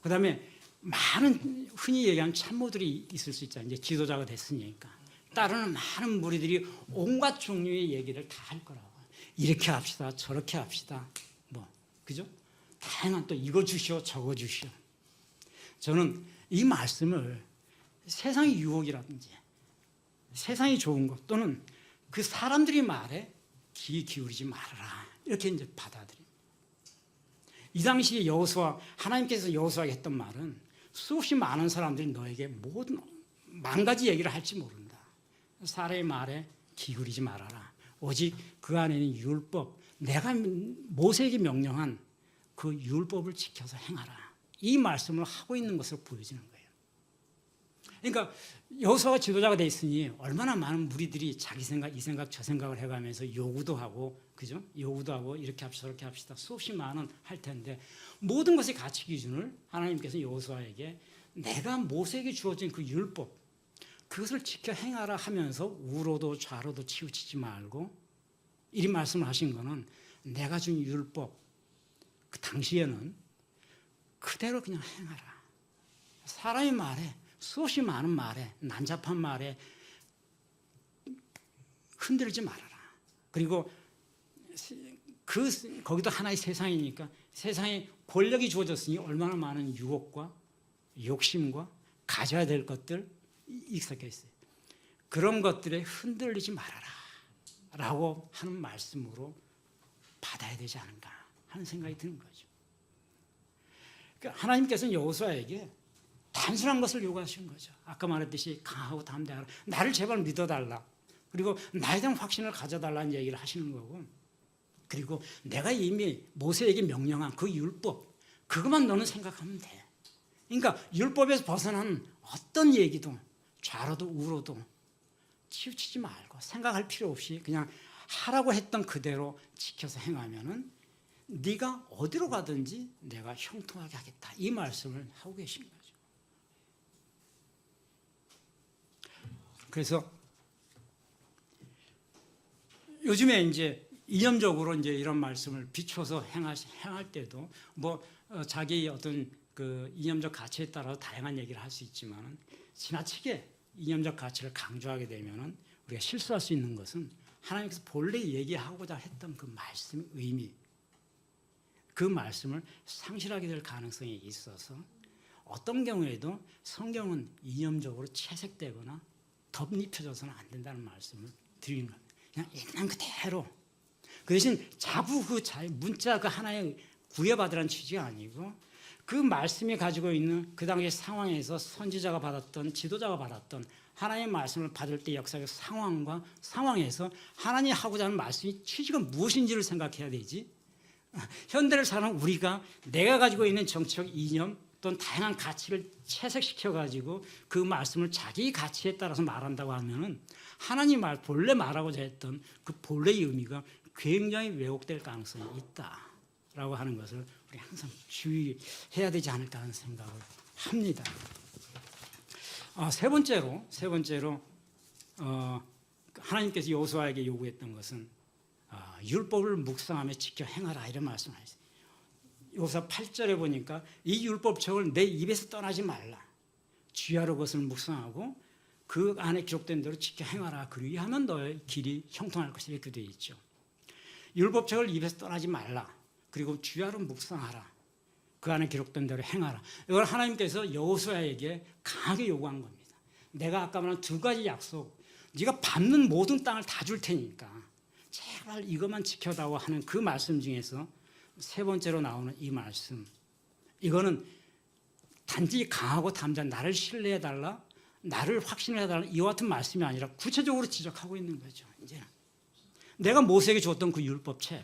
그다음에 많은 흔히 얘기하는 참모들이 있을 수 있잖아요. 이제 지도자가 됐으니까 따르는 많은 무리들이 온갖 종류의 얘기를 다 할 거라고. 이렇게 합시다, 저렇게 합시다, 뭐 그죠? 다양한 또 이거 주시오, 저거 주시오. 저는 이 말씀을 세상의 유혹이라든지 세상이 좋은 것 또는 그 사람들이 말에 귀 기울이지 말아라 이렇게 이제 받아들입니다. 이 당시에 여호수아 하나님께서 여호수아에게 했던 말은 수없이 많은 사람들이 너에게 모든 만 가지 얘기를 할지 모른다. 사람의 말에 기울이지 말아라. 오직 그 안에 있는 율법, 내가 모세에게 명령한 그 율법을 지켜서 행하라. 이 말씀을 하고 있는 것을 보여주는 거예요. 그러니까 여호수아가 지도자가 돼 있으니 얼마나 많은 무리들이 자기 생각, 이 생각, 저 생각을 해가면서 요구도 하고, 그죠? 요구도 하고 이렇게 합시다, 저렇게 합시다. 수없이 많은 할 텐데 모든 것의 가치 기준을 하나님께서 여호수아에게 내가 모세에게 주어진 그 율법, 그것을 지켜 행하라 하면서 우로도 좌로도 치우치지 말고 이 말씀을 하신 거는 내가 준 율법, 그 당시에는 그대로 그냥 행하라. 사람의 말에 수없이 많은 말에 난잡한 말에 흔들지 말아라. 그리고 거기도 하나의 세상이니까 세상에 권력이 주어졌으니 얼마나 많은 유혹과 욕심과 가져야 될 것들 익숙해 있어요. 그런 것들에 흔들리지 말아라 라고 하는 말씀으로 받아야 되지 않은가 하는 생각이 드는 거죠. 그러니까 하나님께서는 여호수아에게 단순한 것을 요구하신 거죠. 아까 말했듯이 강하고 담대하라. 나를 제발 믿어달라. 그리고 나에 대한 확신을 가져달라는 얘기를 하시는 거고, 그리고 내가 이미 모세에게 명령한 그 율법, 그것만 너는 생각하면 돼. 그러니까 율법에서 벗어난 어떤 얘기도 좌로도 우로도 치우치지 말고 생각할 필요 없이 그냥 하라고 했던 그대로 지켜서 행하면은 네가 어디로 가든지 내가 형통하게 하겠다. 이 말씀을 하고 계신 거죠. 그래서 요즘에 이제 이념적으로 이제 이런 말씀을 비춰서 행할 때도 뭐 자기 어떤 그 이념적 가치에 따라서 다양한 얘기를 할 수 있지만 지나치게 이념적 가치를 강조하게 되면은 우리가 실수할 수 있는 것은 하나님께서 본래 얘기하고자 했던 그 말씀의 의미, 그 말씀을 상실하게 될 가능성이 있어서 어떤 경우에도 성경은 이념적으로 채색되거나 덧입혀져서는 안 된다는 말씀을 드리는 겁니다. 그냥 있는 그대로. 그 대신 자꾸 그 문자 그 하나의 구애받으라는 취지가 아니고 그 말씀이 가지고 있는 그 당시의 상황에서 선지자가 받았던 지도자가 받았던 하나님의 말씀을 받을 때 역사의 상황과 상황에서 하나님이 하고자 하는 말씀이 취지가 무엇인지를 생각해야 되지. 현대를 사는 우리가 내가 가지고 있는 정치적 이념 또는 다양한 가치를 채색시켜가지고 그 말씀을 자기 가치에 따라서 말한다고 하면은 하나님 본래 말하고자 했던 그 본래의 의미가 굉장히 왜곡될 가능성이 있다라고 하는 것을 우리 항상 주의해야 되지 않을까 하는 생각을 합니다. 세 번째로 하나님께서 여호수아에게 요구했던 것은 율법을 묵상하며 지켜 행하라 이런 말씀을 하셨어요. 여호수아 8절에 보니까 이 율법책을 내 입에서 떠나지 말라. 주야로 그것을 묵상하고 그 안에 기록된 대로 지켜 행하라. 그리하면 너의 길이 형통할 것이라 이렇게 되어 있죠. 율법책을 입에서 떠나지 말라. 그리고 주야로 묵상하라. 그 안에 기록된 대로 행하라. 이걸 하나님께서 여호수아에게 강하게 요구한 겁니다. 내가 아까 말한 두 가지 약속, 네가 밟는 모든 땅을 다 줄 테니까 제발 이것만 지켜다오 하는 그 말씀 중에서 세 번째로 나오는 이 말씀, 이거는 단지 강하고 담대한 나를 신뢰해달라, 나를 확신해달라 이와 같은 말씀이 아니라 구체적으로 지적하고 있는 거죠. 이제 내가 모세에게 줬던 그 율법책,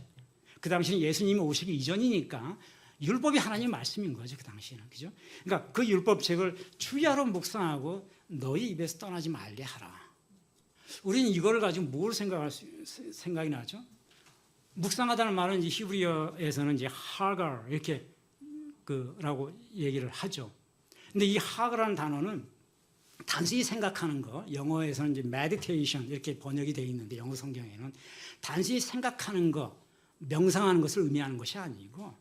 그 당시는 예수님이 오시기 이전이니까 율법이 하나님의 말씀인 거죠. 그 당시에는. 그죠? 그러니까 그 율법책을 주야로 묵상하고 너희 입에서 떠나지 말게 하라. 우리는 이거를 가지고 뭘 생각이 나죠? 묵상하다는 말은 이제 히브리어에서는 이제 하가 이렇게 라고 얘기를 하죠. 근데 이 하가라는 단어는 단순히 생각하는 거, 영어에서는 이제 meditation 이렇게 번역이 되어 있는데 영어 성경에는 단순히 생각하는 거, 명상하는 것을 의미하는 것이 아니고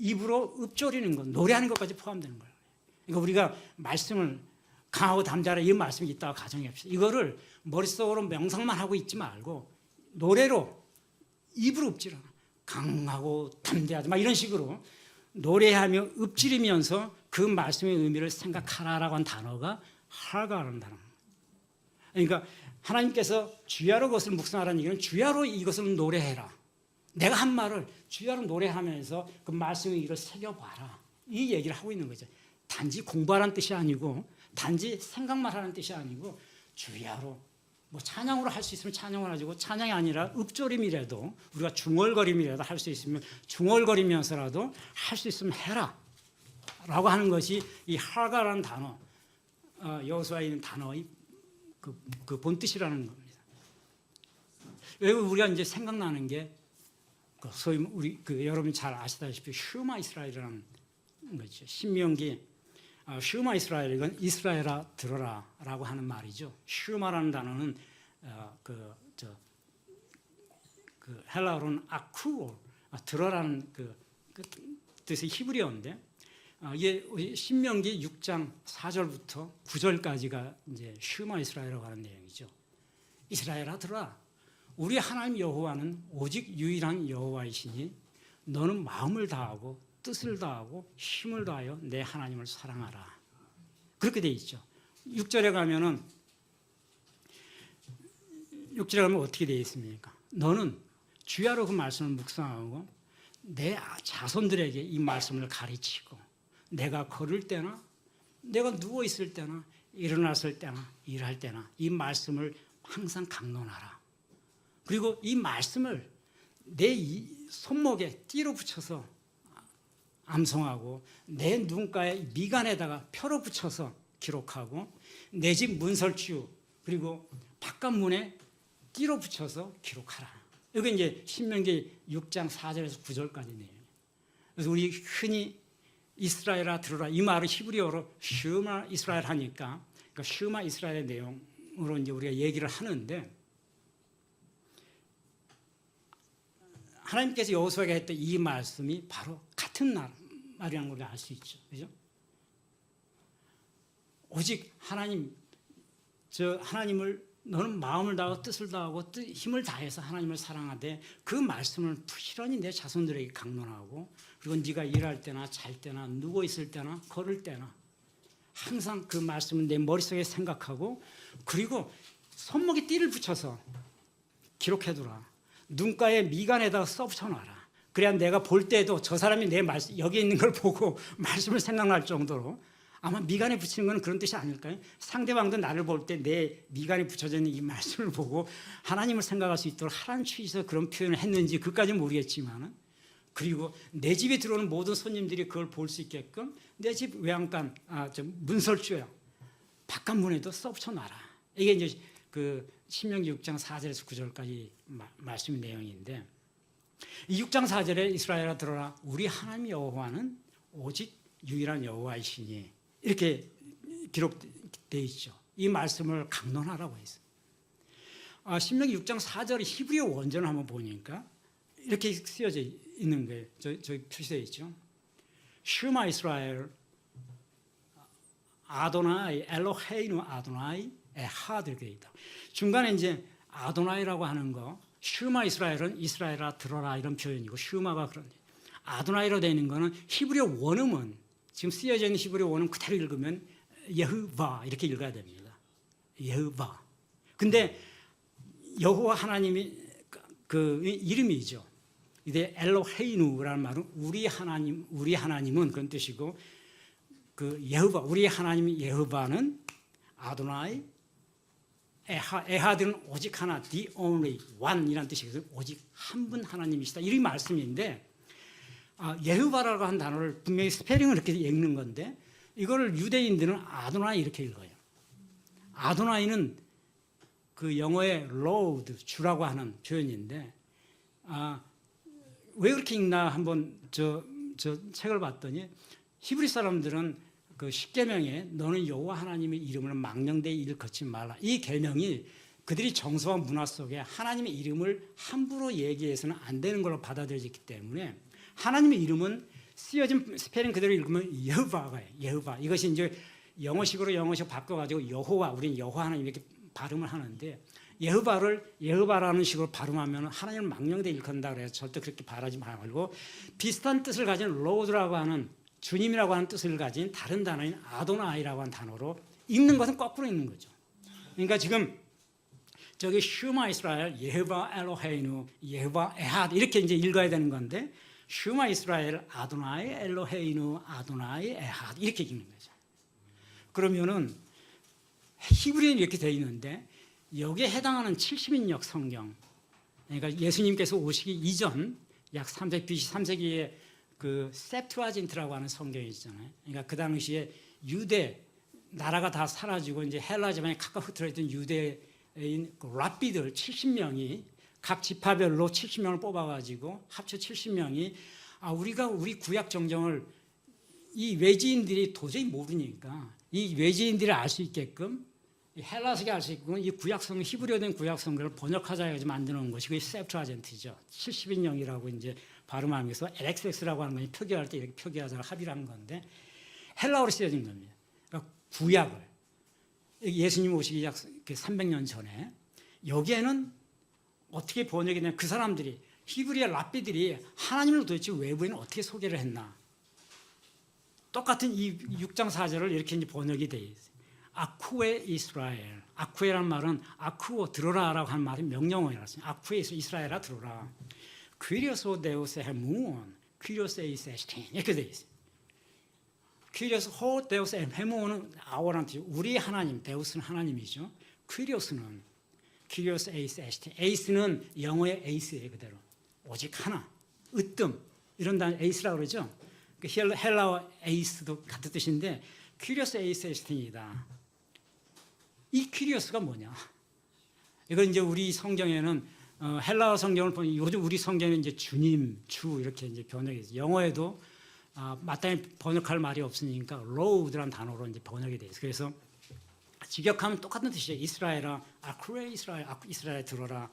입으로 읊조리는 것, 노래하는 것까지 포함되는 거예요. 그러니까 우리가 말씀을 강하고 담대하라 이 말씀이 있다고 가정합시다. 이거를 머릿속으로 명상만 하고 있지 말고 노래로 입으로 읊지라. 강하고 담대하지 막 이런 식으로 노래하며 읊지르면서 그 말씀의 의미를 생각하라라고 한 단어가 하가라는 단어입니다. 그러니까 하나님께서 주야로 그것을 묵상하라는 얘기는 주야로 이것을 노래해라. 내가 한 말을 주야로 노래하면서 그 말씀의 의미를 새겨봐라. 이 얘기를 하고 있는 거죠. 단지 공부하라는 뜻이 아니고 단지 생각만 하는 뜻이 아니고 주야로 뭐 찬양으로 할 수 있으면 찬양을 하고 찬양이 아니라 읊조림이라도 우리가 중얼거림이라도 할 수 있으면 중얼거리면서라도 할 수 있으면 해라 라고 하는 것이 이 하가라는 단어 여호수아에 있는 단어의 그 본뜻이라는 겁니다. 왜 우리가 이제 생각나는 게 소위 우리 여러분 잘 아시다시피 슈마 이스라엘이라는 거죠. 신명기 슈마 이스라엘 이건 이스라엘아 들어라라고 하는 말이죠. 슈마라는 단어는 그 헬라어로는 아쿠오 들어라는 그 뜻의 히브리어인데 이게 신명기 6장 4절부터 9절까지가 이제 슈마 이스라엘이라고 하는 내용이죠. 이스라엘아 들어라. 우리 하나님 여호와는 오직 유일한 여호와이시니 너는 마음을 다하고 뜻을 다하고 힘을 다하여 내 하나님을 사랑하라. 그렇게 돼 있죠. 6절에 가면 어떻게 되어 있습니까? 너는 주야로 그 말씀을 묵상하고 내 자손들에게 이 말씀을 가르치고 내가 걸을 때나 내가 누워 있을 때나 일어났을 때나 일할 때나 이 말씀을 항상 강론하라. 그리고 이 말씀을 내 손목에 띠로 붙여서 암송하고 내 눈가에 미간에다가 표로 붙여서 기록하고 내 집 문설주 그리고 바깥문에 띠로 붙여서 기록하라. 이게 이제 신명기 6장 4절에서 9절까지 내용이에요. 그래서 우리 흔히 이스라엘아 들어라 이 말을 히브리어로 슈마 이스라엘 하니까 그러니까 슈마 이스라엘의 내용으로 이제 우리가 얘기를 하는데 하나님께서 여호수아에게 했던 이 말씀이 바로 같은 말이라는 걸 알 수 있죠. 그죠? 오직 하나님을 너는 마음을 다하고 뜻을 다하고 힘을 다해서 하나님을 사랑하되 그 말씀을 부지런히 내 자손들에게 강론하고 그리고 네가 일할 때나 잘 때나 누워 있을 때나 걸을 때나 항상 그 말씀을 내 머릿속에 생각하고 그리고 손목에 띠를 붙여서 기록해두라. 눈가에 미간에다가 써붙여놔라. 그래야 내가 볼 때도 저 사람이 내 말씀 여기 있는 걸 보고 말씀을 생각날 정도로 아마 미간에 붙이는 건 그런 뜻이 아닐까요? 상대방도 나를 볼 때 내 미간에 붙여져 있는 이 말씀을 보고 하나님을 생각할 수 있도록 하라는 취지에서 그런 표현을 했는지 그까지는 모르겠지만 그리고 내 집에 들어오는 모든 손님들이 그걸 볼 수 있게끔 내 집 외양간 문설주야 바깥문에도 써붙여놔라. 이게 이제 그 신명기 6장 4절에서 9절까지 말씀 내용인데 이 6장 4절에 이스라엘아 들어라 우리 하나님 여호와는 오직 유일한 여호와이시니 이렇게 기록되어 있죠. 이 말씀을 강론하라고 했어요. 신명기 6장 4절의 히브리어 원전을 한번 보니까 이렇게 쓰여져 있는 거예요. 저기 표시되어 있죠. 슈마 이스라엘 아도나이 엘로헤이누 아도나이 에하드 이렇게 있다. 중간에 이제 아도나이라고 하는 거 슈마 이스라엘은 이스라엘아 들어라 이런 표현이고 슈마가 그런 아도나이로 되어 있는 거는 히브리어 원음은 지금 쓰여져 있는 히브리어 원음 그대로 읽으면 예흐바 이렇게 읽어야 됩니다. 예흐바. 근데 여호와 하나님이 그 이름이죠. 이제 엘로헤이누라는 말은 우리 하나님은 그런 뜻이고 그 예흐바 우리 하나님 예흐바는 아도나이 에하드는 오직 하나, the only one이라는 뜻이거든요. 오직 한 분 하나님이시다. 이 말씀인데 예흐바라고 한 단어를 분명히 스페링을 이렇게 읽는 건데 이거를 유대인들은 아도나이 이렇게 읽어요. 아도나이는 그 영어의 Lord, 주라고 하는 표현인데 왜 그렇게 읽나 한번 저 책을 봤더니 히브리 사람들은 그 십계명에 너는 여호와 하나님의 이름을 망령되이 일컫지 말라. 이 계명이 그들이 정서와 문화 속에 하나님의 이름을 함부로 얘기해서는 안 되는 걸로 받아들여졌기 때문에 하나님의 이름은 쓰여진 스페링 그대로 읽으면 여호바가예요. 여호바. 이것이 이제 영어식으로 바꿔가지고 여호와, 우리는 여호와 하나님 이렇게 발음을 하는데 여호바를 여호바라는 식으로 발음하면 하나님을 망령되 일컫는다 그래서 절대 그렇게 발하지 말고 비슷한 뜻을 가진 로드라고 하는 주님이라고 하는 뜻을 가진 다른 단어인 아도나이라고 하는 단어로 읽는 것은 거꾸로 읽는 거죠. 그러니까 지금 저기 슈마 이스라엘 여호바 엘로헤이누 여호바 에핫 이렇게 이제 읽어야 되는 건데 슈마 이스라엘 아도나이 엘로헤이누 아도나이 에핫 이렇게 읽는 거죠. 그러면은 히브리는 이렇게 되어 있는데 여기에 해당하는 70인역 성경, 그러니까 예수님께서 오시기 이전 약 3세기 BC 3세기에 그 셉투아진트라고 하는 성경이 있잖아요. 그러니까 그 당시에 유대 나라가 다 사라지고 이제 헬라 지방에 각각 흩어져 있던 유대인 그 랍비들 70명이 각 지파별로 70명을 뽑아가지고 합쳐 70명이 우리가 우리 구약 정정을 이 외지인들이 도저히 모르니까 이 외지인들이 알 수 있게끔 헬라식이 알 수 있게끔 이 구약성 히브리어 된 구약성경을 번역하자 해서 만드는 것이 그게 셉투아젠트죠. 70인용이라고 이제 발음하면서 LXX라고 하는 건 표기할 때 이렇게 표기하자고 합의를 한 건데 헬라어로 쓰여진 겁니다. 그러니까 구약을 예수님 오시기 약 300년 전에 여기에는 어떻게 번역이 되냐 그 사람들이 히브리어 랍비들이 하나님을 도대체 외부에는 어떻게 소개를 했나 똑같은 이 6장 4절을 이렇게 이제 번역이 돼 있어요. 아쿠에 이스라엘. 아쿠에라는 말은 아쿠오 들어라라고 하는 말이 명령어라서 아쿠에 이스라엘아 들어라. 퀴리오스 데우스 헤무온 퀴리오스 에이스 에스틴 이렇게 돼 있어요. 퀴리오스 호 데우스 헤무온은 아워라는 뜻이 우리 하나님 데우스는 하나님이죠. 퀴리오스는 퀴리오스 에이스 에스틴 에이스는 영어의 에이스예요 그대로. 오직 하나 으뜸 이런 단어 에이스라고 그러죠. 그 헬라어 에이스도 같은 뜻인데 퀴리오스 에이스 에스틴이다. 이 퀴리오스가 뭐냐? 이건 이제 우리 성경에는 헬라어 성경을 보면 요즘 우리 성경에는 이제 주님, 주 이렇게 이제 번역이 있어요. 영어에도 마땅히 번역할 말이 없으니까 로드라는 단어로 이제 번역이 돼 있어요. 그래서 직역하면 똑같은 뜻이에요. 이스라엘아, 아쿠레 이스라엘, 이스라엘 들어라.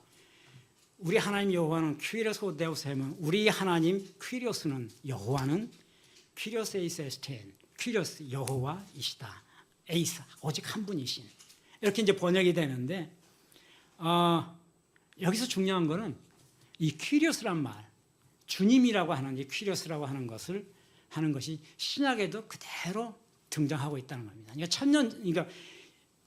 우리 하나님 여호와는 퀴리오스 데우스햄은 우리 하나님 퀴리오스는 여호와는 퀴리오스 에이스 에스텐 퀴리오스 여호와이시다. 에이스 오직 한 분이신 이렇게 이제 번역이 되는데 여기서 중요한 거는 이 퀴리오스란 말 주님이라고 하는 이 퀴리오스라고 하는 것을 하는 것이 신약에도 그대로 등장하고 있다는 겁니다. 그러니까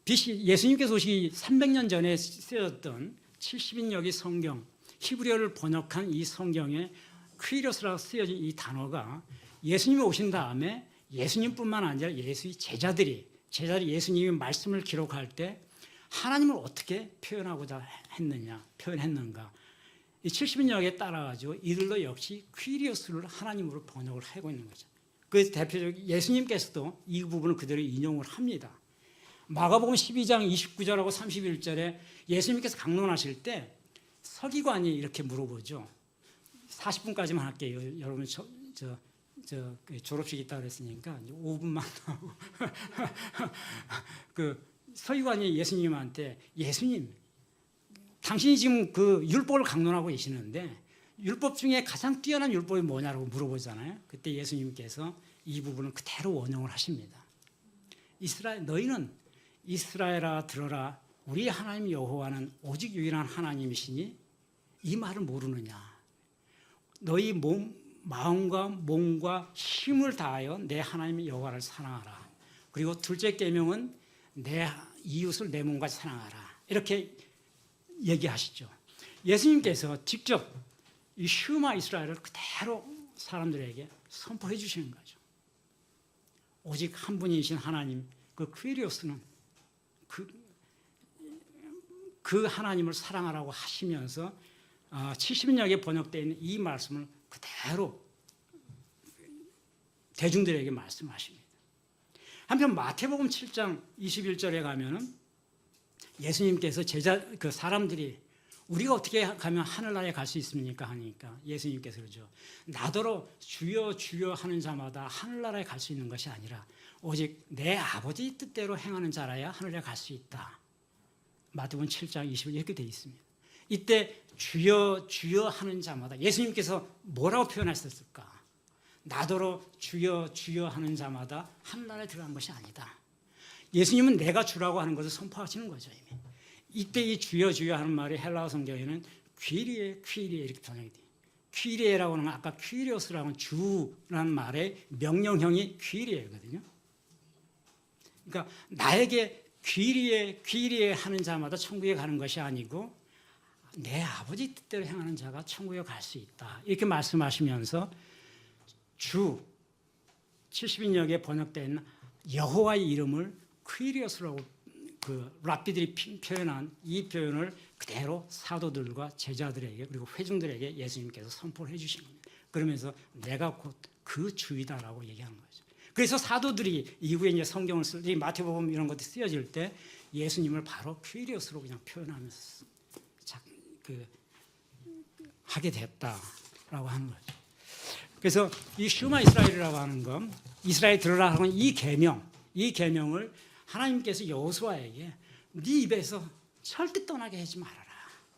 BC 예수님께서 오시기 300년 전에 쓰여졌던 70인역의 성경 히브리어를 번역한 이 성경에 퀴리오스라고 쓰여진 이 단어가 예수님이 오신 다음에 예수님뿐만 아니라 예수의 제자들이 예수님의 말씀을 기록할 때 하나님을 어떻게 표현하고자 표현했는가. 이 70인역에 따라가지고 이들도 역시 퀴리오스를 하나님으로 번역을 하고 있는 거죠. 그래서 대표적으로 예수님께서도 이 부분을 그대로 인용을 합니다. 마가복음 12장 29절하고 31절에 예수님께서 강론하실 때 서기관이 이렇게 물어보죠. 40분까지만 할게요. 여러분 졸업식 있다 그랬으니까 5분만 하고 그 서기관이 예수님한테 예수님 당신이 지금 그 율법을 강론하고 계시는데 율법 중에 가장 뛰어난 율법이 뭐냐라고 물어보잖아요. 그때 예수님께서 이 부분을 그대로 원용을 하십니다. 너희는 이스라엘아 들어라 우리 하나님 여호와는 오직 유일한 하나님이시니 이 말을 모르느냐. 너희 마음과 몸과 힘을 다하여 내 하나님 여호와를 사랑하라. 그리고 둘째 계명은 내 이웃을 내 몸같이 사랑하라. 이렇게 얘기하시죠. 예수님께서 직접 이 슈마 이스라엘을 그대로 사람들에게 선포해 주시는 거죠. 오직 한 분이신 하나님 그 퀴리오스는 그 하나님을 사랑하라고 하시면서 70인역에 번역되어 있는 이 말씀을 그대로 대중들에게 말씀하십니다. 한편 마태복음 7장 21절에 가면은 예수님께서 그 사람들이 우리가 어떻게 가면 하늘나라에 갈 수 있습니까? 하니까 예수님께서 그러죠. 나더러 주여 주여 하는 자마다 하늘나라에 갈 수 있는 것이 아니라 오직 내 아버지 뜻대로 행하는 자라야 하늘에 갈 수 있다. 마태복음 7장 20절 이렇게 되어 있습니다. 이때 주여 주여 하는 자마다 예수님께서 뭐라고 표현하셨을까? 나더러 주여 주여 하는 자마다 하늘나라에 들어간 것이 아니다. 예수님은 내가 주라고 하는 것을 선포하시는 거죠. 이미. 이때 이 주여 주여 하는 말이 헬라어 성경에는 퀴리에 퀴리에 이렇게 번역이 돼요. 퀴리에라고 하는 건 아까 퀴리오스라고 하는 주라는 말의 명령형이 퀴리에거든요. 그러니까 나에게 퀴리에 하는 자마다 천국에 가는 것이 아니고 내 아버지 뜻대로 행하는 자가 천국에 갈 수 있다. 이렇게 말씀하시면서 주 70인역에 번역된 여호와의 이름을 퀴리오스라고 그 랍비들이 표현한 이 표현을 그대로 사도들과 제자들에게 그리고 회중들에게 예수님께서 선포를 해주신 겁니다. 그러면서 내가 곧 그 주이다라고 얘기하는 거죠. 그래서 사도들이 이후에 이제 성경을 쓸 때 마태복음 이런 것들이 쓰여질 때 예수님을 바로 퀴리오스로 그냥 표현하면서 하게 됐다라고 하는 거죠. 그래서 이 슈마 이스라엘이라고 하는 것, 이스라엘 들으라 하는 이 계명을 하나님께서 여호수아에게 네 입에서 절대 떠나게 하지 말아라.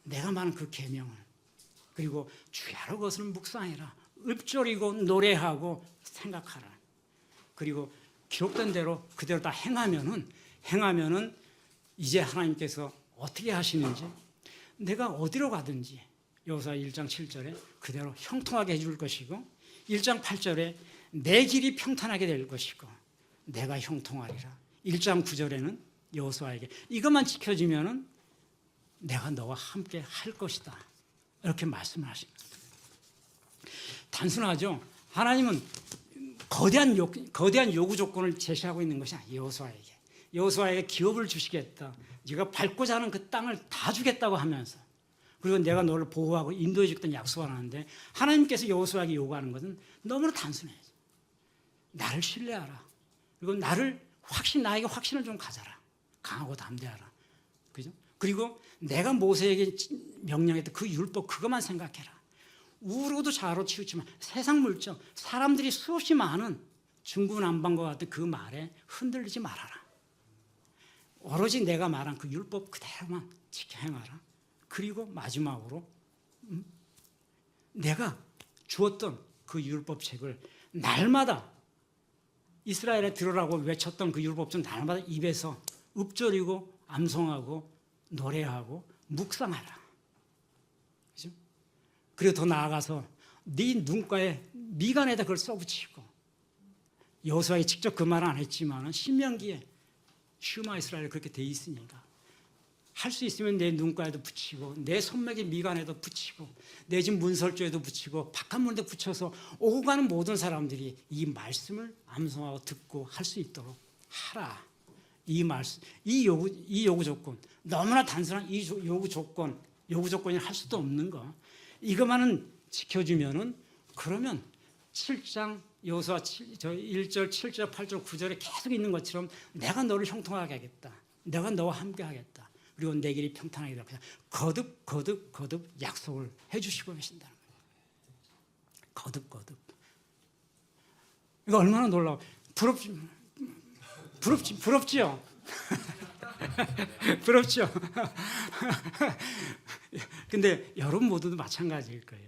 내가 말한 그 계명을. 그리고 주야로 그것을 묵상해라. 읊조리고 노래하고 생각하라. 그리고 기록된 대로 그대로 다 행하면은 이제 하나님께서 어떻게 하시는지 내가 어디로 가든지 여호수아 1장 7절에 그대로 형통하게 해줄 것이고 1장 8절에 내 길이 평탄하게 될 것이고 내가 형통하리라. 1장 9절에는 여호수아에게 이것만 지켜지면은 내가 너와 함께 할 것이다. 이렇게 말씀을 하십니다. 단순하죠. 하나님은 거대한 요구 조건을 제시하고 있는 것이 아니에요. 여호수아에게 기업을 주시겠다. 네가 밟고 자는 그 땅을 다 주겠다고 하면서 그리고 내가 너를 보호하고 인도해 주겠다는 약속을 하는데 하나님께서 여호수아에게 요구하는 것은 너무나 단순해요. 나를 신뢰하라. 그리고 나에게 확신을 좀 가져라. 강하고 담대하라. 그죠? 그리고 내가 모세에게 명령했던 그 율법 그것만 생각해라. 우로도 좌로 치우치면 세상 물정, 사람들이 수없이 많은 중구난방과 같은 그 말에 흔들리지 말아라. 오로지 내가 말한 그 율법 그대로만 지켜 행하라. 그리고 마지막으로 내가 주었던 그 율법책을 날마다 이스라엘에 들으라고 외쳤던 그 율법책 날마다 입에서 읊조리고 암송하고 노래하고 묵상하라. 그죠? 그리고 더 나아가서 네 눈가에 미간에다 그걸 써붙이고 여호수아에 직접 그 말은 안 했지만 신명기에 슈마 이스라엘 그렇게 돼 있으니까 할 수 있으면 내 눈가에도 붙이고 내 손목에 미간에도 붙이고 내 집 문설주에도 붙이고 바깥문에도 붙여서 오고 가는 모든 사람들이 이 말씀을 암송하고 듣고 할 수 있도록 하라. 이 말씀, 이 요구 조건 너무나 단순한 이 요구 조건이 할 수도 없는 거 이것만은 지켜주면은 그러면 7장 여호수아 1절, 7절, 8절, 9절에 계속 있는 것처럼 내가 너를 형통하게 하겠다. 내가 너와 함께 하겠다. 그리고 내 길이 평탄하게 되라. 거듭 약속을 해주시고 계신다는 거예요. 거듭. 이거 얼마나 놀라워. 부럽지요? 부럽죠? 근데 여러분 모두도 마찬가지일 거예요.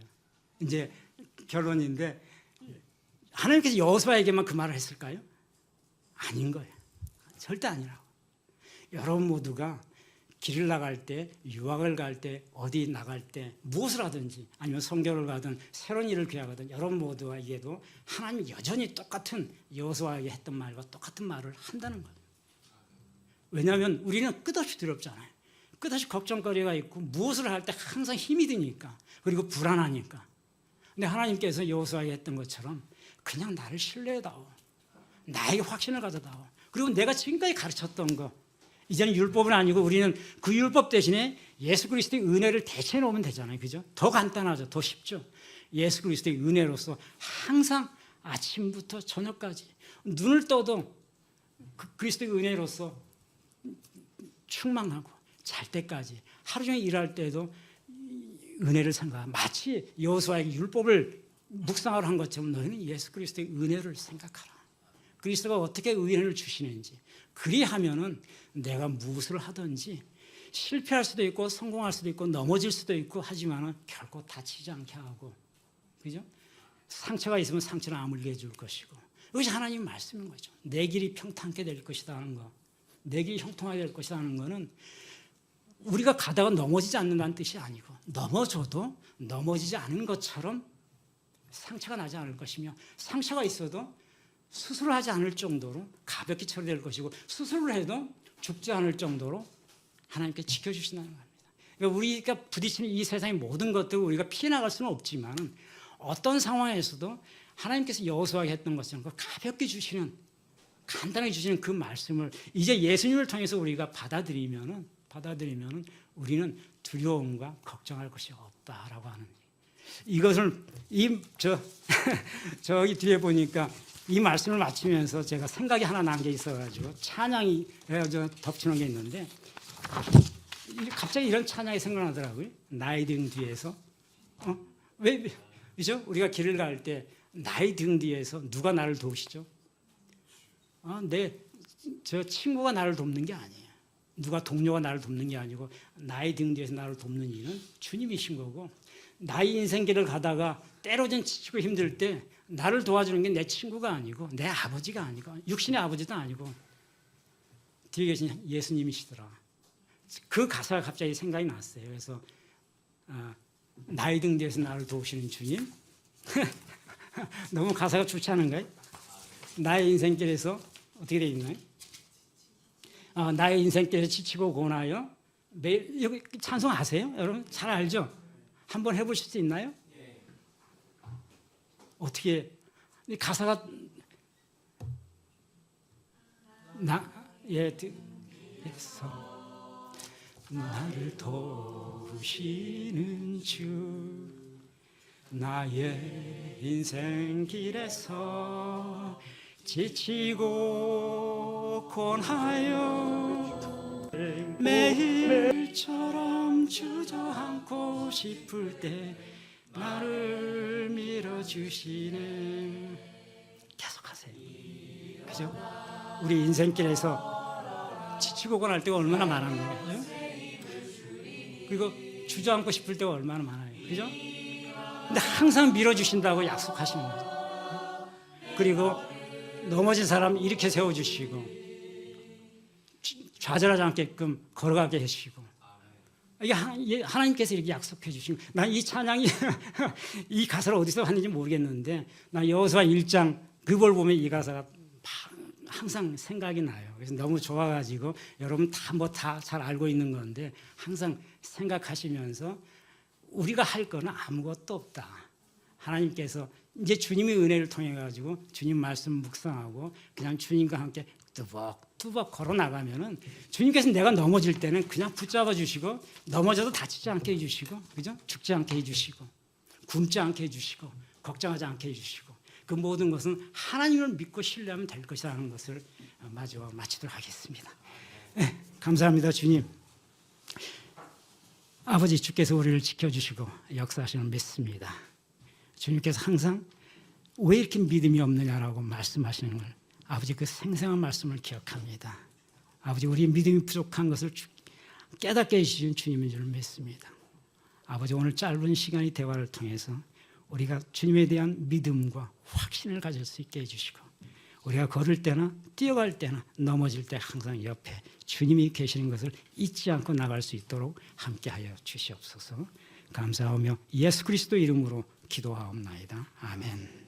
이제 결론인데 하나님께서 여호수아에게만 그 말을 했을까요? 아닌 거예요. 절대 아니라고. 여러분 모두가 길을 나갈 때, 유학을 갈 때, 어디 나갈 때 무엇을 하든지 아니면 선교를 가든 새로운 일을 계획하든 여러분 모두에게도 하나님이 여전히 똑같은 여호수아에게 했던 말과 똑같은 말을 한다는 거예요. 왜냐하면 우리는 끝없이 두렵잖아요. 끝없이 걱정거리가 있고 무엇을 할 때 항상 힘이 드니까 그리고 불안하니까. 근데 하나님께서 여호수아에게 했던 것처럼 그냥 나를 신뢰해다오. 나에게 확신을 가져다오. 그리고 내가 지금까지 가르쳤던 거 이제는 율법은 아니고 우리는 그 율법 대신에 예수 그리스도의 은혜를 대체해 놓으면 되잖아요. 그죠? 더 간단하죠. 더 쉽죠. 예수 그리스도의 은혜로서 항상 아침부터 저녁까지 눈을 떠도 그리스도의 은혜로서 충만하고 잘 때까지 하루 종일 일할 때도 은혜를 생각하고 마치 여호수아에게 율법을 묵상하러 한 것처럼 너희는 예수 그리스도의 은혜를 생각하라. 그리스도가 어떻게 은혜를 주시는지 그리하면은 내가 무엇을 하든지 실패할 수도 있고 성공할 수도 있고 넘어질 수도 있고 하지만은 결코 다치지 않게 하고 그죠? 상처가 있으면 상처는 아물게 해줄 것이고, 이것이 하나님 말씀인 거죠. 내 길이 평탄하게 될 것이다 하는 거, 내 길이 형통하게 될 것이다 하는 거는 우리가 가다가 넘어지지 않는다는 뜻이 아니고, 넘어져도 넘어지지 않은 것처럼 상처가 나지 않을 것이며, 상처가 있어도 수술을 하지 않을 정도로 가볍게 처리될 것이고, 수술을 해도 죽지 않을 정도로 하나님께 지켜주신다는 겁니다. 그러니까 우리가 부딪히는 이 세상의 모든 것들을 우리가 피해 나갈 수는 없지만, 어떤 상황에서도 하나님께서 여호수아에게 했던 것처럼 가볍게 주시는, 간단하게 주시는 그 말씀을 이제 예수님을 통해서 우리가 받아들이면은 우리는 두려움과 걱정할 것이 없다라고 하는, 이것을 저기 뒤에 보니까 이 말씀을 마치면서 제가 생각이 하나 난 게 있어가지고, 찬양이 덮치는 게 있는데, 갑자기 이런 찬양이 생각나더라고요. 나의 등 뒤에서, 그죠? 우리가 길을 갈 때 나의 등 뒤에서 누가 나를 도우시죠? 저 친구가 나를 돕는 게 아니에요. 누가 동료가 나를 돕는 게 아니고, 나의 등 뒤에서 나를 돕는 이는 주님이신 거고, 나의 인생길을 가다가 때로는 지치고 힘들 때 나를 도와주는 게 내 친구가 아니고, 내 아버지가 아니고, 육신의 아버지도 아니고, 뒤에 계신 예수님이시더라. 그 가사가 갑자기 생각이 났어요. 그래서 나의 등 뒤에서 나를 도우시는 주님. 너무 가사가 좋지 않은가요? 나의 인생길에서 어떻게 되어 있나요? 나의 인생길에서 지치고 고나요. 매일, 여기 찬송 아세요? 여러분 잘 알죠? 한번 해보실 수 있나요? 어떻게, 가사가 나를 도우시는 주, 나의 인생길에서 지치고 고나여 매일처럼 주저앉고 싶을 때 나를 밀어주시는, 계속하세요. 그죠? 우리 인생길에서 지치고 고날 때가 얼마나 많은 거예요. 그리고 주저앉고 싶을 때가 얼마나 많아요. 그죠? 근데 항상 밀어주신다고 약속하시는 거죠. 그리고 넘어진 사람 일으켜 세워주시고, 좌절하지 않게끔 걸어가게 해주시고, 이게 하나님께서 이렇게 약속해 주신, 난 이 찬양이 이 가사를 어디서 봤는지 모르겠는데, 난 여호수아 1장 그걸 보면 이 가사가 항상 생각이 나요. 그래서 너무 좋아가지고, 여러분 다 잘 알고 있는 건데 항상 생각하시면서, 우리가 할 거는 아무것도 없다. 하나님께서 이제 주님의 은혜를 통해 가지고 주님 말씀 묵상하고 그냥 주님과 함께 뚜벅뚜벅 걸어 나가면은, 주님께서 내가 넘어질 때는 그냥 붙잡아 주시고, 넘어져도 다치지 않게 해주시고, 그죠? 죽지 않게 해주시고, 굶지 않게 해주시고, 걱정하지 않게 해주시고, 그 모든 것은 하나님을 믿고 신뢰하면 될 것이라는 것을 마치도록 하겠습니다. 네, 감사합니다. 주님, 아버지, 주께서 우리를 지켜주시고 역사하시는 믿습니다. 주님께서 항상 왜 이렇게 믿음이 없느냐라고 말씀하시는 걸, 아버지 그 생생한 말씀을 기억합니다. 아버지, 우리 믿음이 부족한 것을 깨닫게 해주신 주님인 줄 믿습니다. 아버지, 오늘 짧은 시간의 대화를 통해서 우리가 주님에 대한 믿음과 확신을 가질 수 있게 해주시고, 우리가 걸을 때나 뛰어갈 때나 넘어질 때 항상 옆에 주님이 계시는 것을 잊지 않고 나갈 수 있도록 함께하여 주시옵소서. 감사하며 예수 그리스도 이름으로 기도하옵나이다. 아멘.